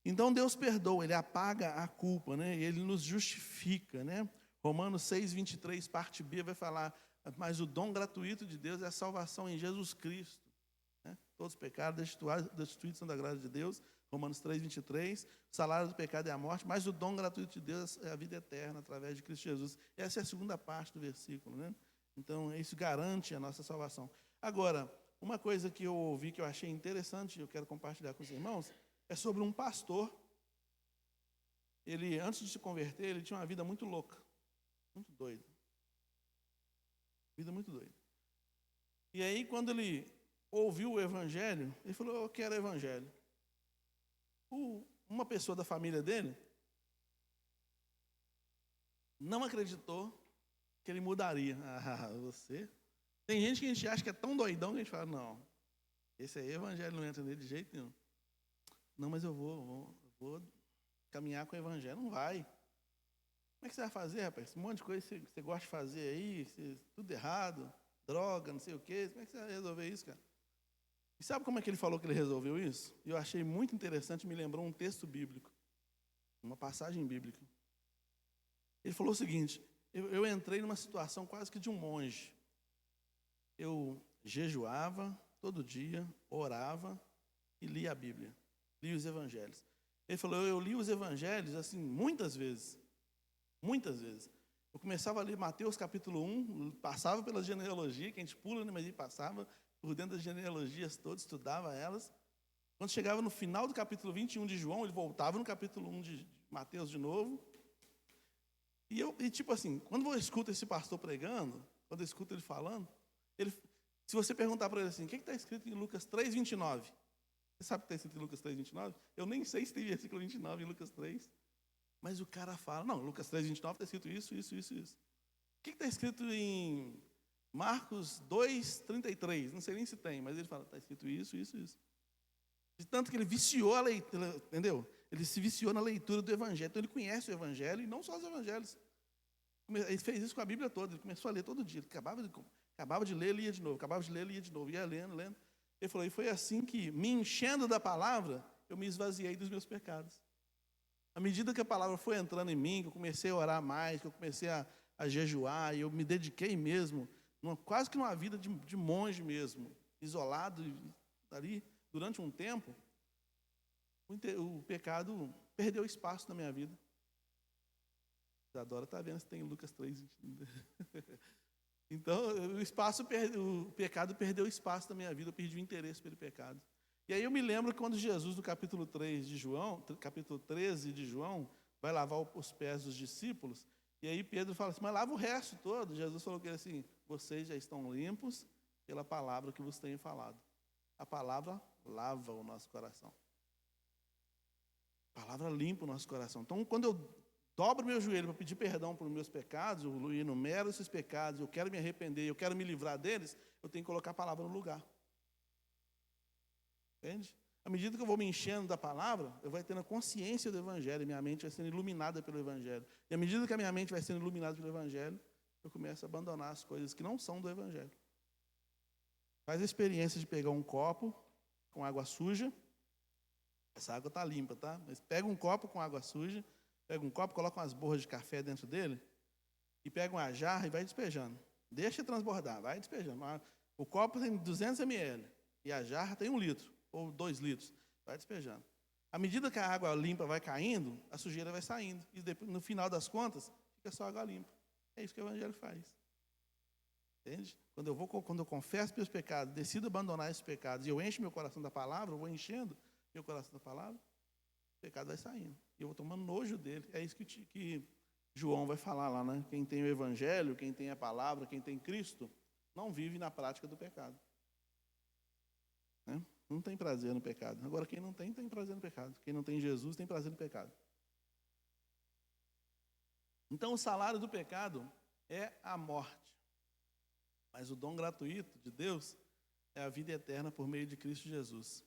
Então Deus perdoa, Ele apaga a culpa, né? Ele nos justifica, né? Romanos 6, 23, parte B, vai falar, mas o dom gratuito de Deus é a salvação em Jesus Cristo, né? Todos os pecados destituídos são da graça de Deus. Romanos 3, 23, o salário do pecado é a morte, mas o dom gratuito de Deus é a vida eterna através de Cristo Jesus. Essa é a segunda parte do versículo, né? Então, isso garante a nossa salvação. Agora, uma coisa que eu ouvi, que eu achei interessante, eu quero compartilhar com os irmãos, é sobre um pastor. Ele, antes de se converter, ele tinha uma vida muito louca, muito doida. Vida muito doida. E aí, quando ele ouviu o evangelho, ele falou, eu quero o evangelho. Uma pessoa da família dele não acreditou que ele mudaria. Ah, você? Tem gente que a gente acha que é tão doidão que a gente fala, não, esse aí evangelho não entra nele de jeito nenhum. Não, mas eu vou caminhar com o evangelho. Não vai. Como é que você vai fazer, rapaz? Um monte de coisa que você gosta de fazer aí, tudo errado, droga, não sei o quê. Como é que você vai resolver isso, cara? E sabe como é que ele falou que ele resolveu isso? Eu achei muito interessante, me lembrou um texto bíblico, uma passagem bíblica. Ele falou o seguinte, eu entrei numa situação quase que de um monge. Eu jejuava todo dia, orava e lia a Bíblia, lia os evangelhos. Ele falou, eu li os evangelhos assim muitas vezes. Muitas vezes. Eu começava a ler Mateus capítulo 1, passava pela genealogia, que a gente pula, né, mas ele passava por dentro das genealogias todas, estudava elas. Quando chegava no final do capítulo 21 de João, ele voltava no capítulo 1 de Mateus de novo. E tipo assim, quando eu escuto esse pastor pregando, quando eu escuto ele falando, se você perguntar para ele assim, o que está escrito em Lucas 3, 29? Você sabe o que está escrito em Lucas 3, 29? Eu nem sei se tem versículo 29 em Lucas 3. Mas o cara fala, não, Lucas 3, 29 está escrito isso, isso, isso, isso. O que está escrito em Marcos 2, 33? Não sei nem se tem, mas ele fala, está escrito isso, isso, isso. De tanto que ele viciou a leitura, entendeu? Ele se viciou na leitura do evangelho. Então ele conhece o evangelho e não só os evangelhos. Ele fez isso com a Bíblia toda, ele começou a ler todo dia. Ele acabava de ler, lia de novo, acabava de ler, lia de novo, ia lendo, lendo. Ele falou, e foi assim que, me enchendo da palavra, eu me esvaziei dos meus pecados. À medida que a palavra foi entrando em mim, que eu comecei a orar mais, que eu comecei a jejuar, e eu me dediquei mesmo, quase que numa vida de monge mesmo, isolado ali, durante um tempo, o pecado perdeu espaço na minha vida. Isadora está vendo se tem Lucas 3. Então, o pecado perdeu espaço na minha vida, eu perdi o interesse pelo pecado. E aí eu me lembro que quando Jesus, no capítulo 13 de João, vai lavar os pés dos discípulos, e aí Pedro fala assim, mas lava o resto todo. Jesus falou que assim, vocês já estão limpos pela palavra que vos tenho falado. A palavra lava o nosso coração. A palavra limpa o nosso coração. Então, quando eu dobro meu joelho para pedir perdão pelos meus pecados, eu enumero esses pecados, eu quero me arrepender, eu quero me livrar deles, eu tenho que colocar a palavra no lugar. Entende? À medida que eu vou me enchendo da palavra, eu vou tendo consciência do Evangelho, minha mente vai sendo iluminada pelo Evangelho. E à medida que a minha mente vai sendo iluminada pelo Evangelho, eu começo a abandonar as coisas que não são do Evangelho. Faz a experiência de pegar um copo com água suja. Essa água está limpa, tá? Mas pega um copo com água suja, pega um copo, coloca umas borras de café dentro dele, e pega uma jarra e vai despejando. Deixa transbordar, vai despejando. O copo tem 200 ml, e a jarra tem 1 litro. Ou 2 litros, vai despejando. À medida que a água limpa vai caindo, a sujeira vai saindo. E depois, no final das contas, fica só água limpa. É isso que o Evangelho faz. Entende? Quando eu confesso meus pecados, decido abandonar esses pecados, e eu encho meu coração da palavra, eu vou enchendo meu coração da palavra, o pecado vai saindo. E eu vou tomando nojo dele. É isso que João vai falar lá, né? Quem tem o Evangelho, quem tem a palavra, quem tem Cristo, não vive na prática do pecado. Né? Não tem prazer no pecado. Agora, quem não tem, tem prazer no pecado. Quem não tem Jesus, tem prazer no pecado. Então, o salário do pecado é a morte. Mas o dom gratuito de Deus é a vida eterna por meio de Cristo Jesus.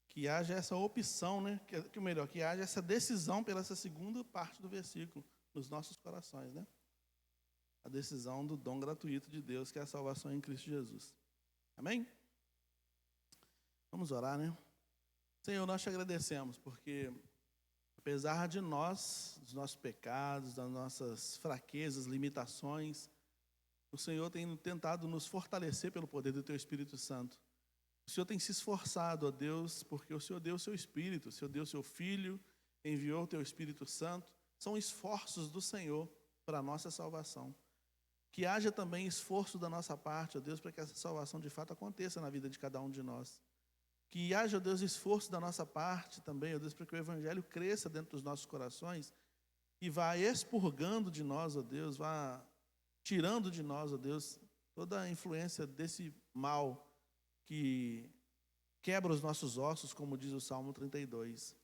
Que haja essa opção, né? Que melhor, que haja essa decisão pela essa segunda parte do versículo nos nossos corações, né? A decisão do dom gratuito de Deus, que é a salvação em Cristo Jesus. Amém? Vamos orar, né? Senhor, nós te agradecemos, porque apesar de nós, dos nossos pecados, das nossas fraquezas, limitações, o Senhor tem tentado nos fortalecer pelo poder do Teu Espírito Santo. O Senhor tem se esforçado, ó Deus, porque o Senhor deu o Seu Espírito, o Senhor deu o Seu Filho, enviou o Teu Espírito Santo. São esforços do Senhor para a nossa salvação. Que haja também esforço da nossa parte, ó Deus, para que essa salvação de fato aconteça na vida de cada um de nós. Que haja, ó Deus, esforço da nossa parte também, ó Deus, para que o Evangelho cresça dentro dos nossos corações e vá expurgando de nós, ó Deus, vá tirando de nós, ó Deus, toda a influência desse mal que quebra os nossos ossos, como diz o Salmo 32.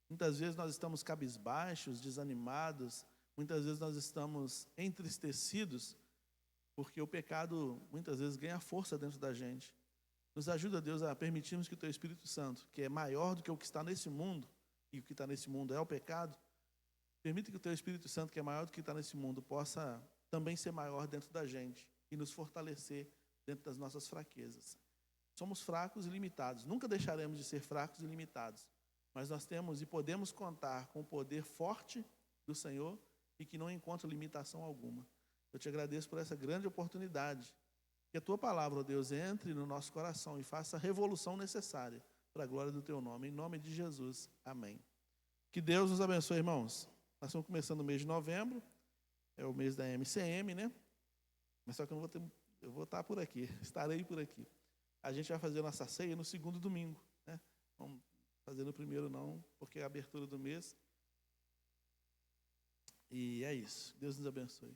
Muitas vezes nós estamos cabisbaixos, desanimados, muitas vezes nós estamos entristecidos, porque o pecado muitas vezes ganha força dentro da gente. Nos ajuda, Deus, a permitirmos que o Teu Espírito Santo, que é maior do que o que está nesse mundo, e o que está nesse mundo é o pecado, permita que o Teu Espírito Santo, que é maior do que está nesse mundo, possa também ser maior dentro da gente e nos fortalecer dentro das nossas fraquezas. Somos fracos e limitados, nunca deixaremos de ser fracos e limitados, mas nós temos e podemos contar com o poder forte do Senhor e que não encontra limitação alguma. Eu te agradeço por essa grande oportunidade. Que a Tua palavra, ó Deus, entre no nosso coração e faça a revolução necessária para a glória do Teu nome. Em nome de Jesus. Amém. Que Deus nos abençoe, irmãos. Nós estamos começando o mês de novembro. É o mês da MCM, né? Mas só que eu vou estar por aqui. Estarei por aqui. A gente vai fazer a nossa ceia no segundo domingo, né? Vamos fazer no primeiro não, porque é a abertura do mês. E é isso. Deus nos abençoe.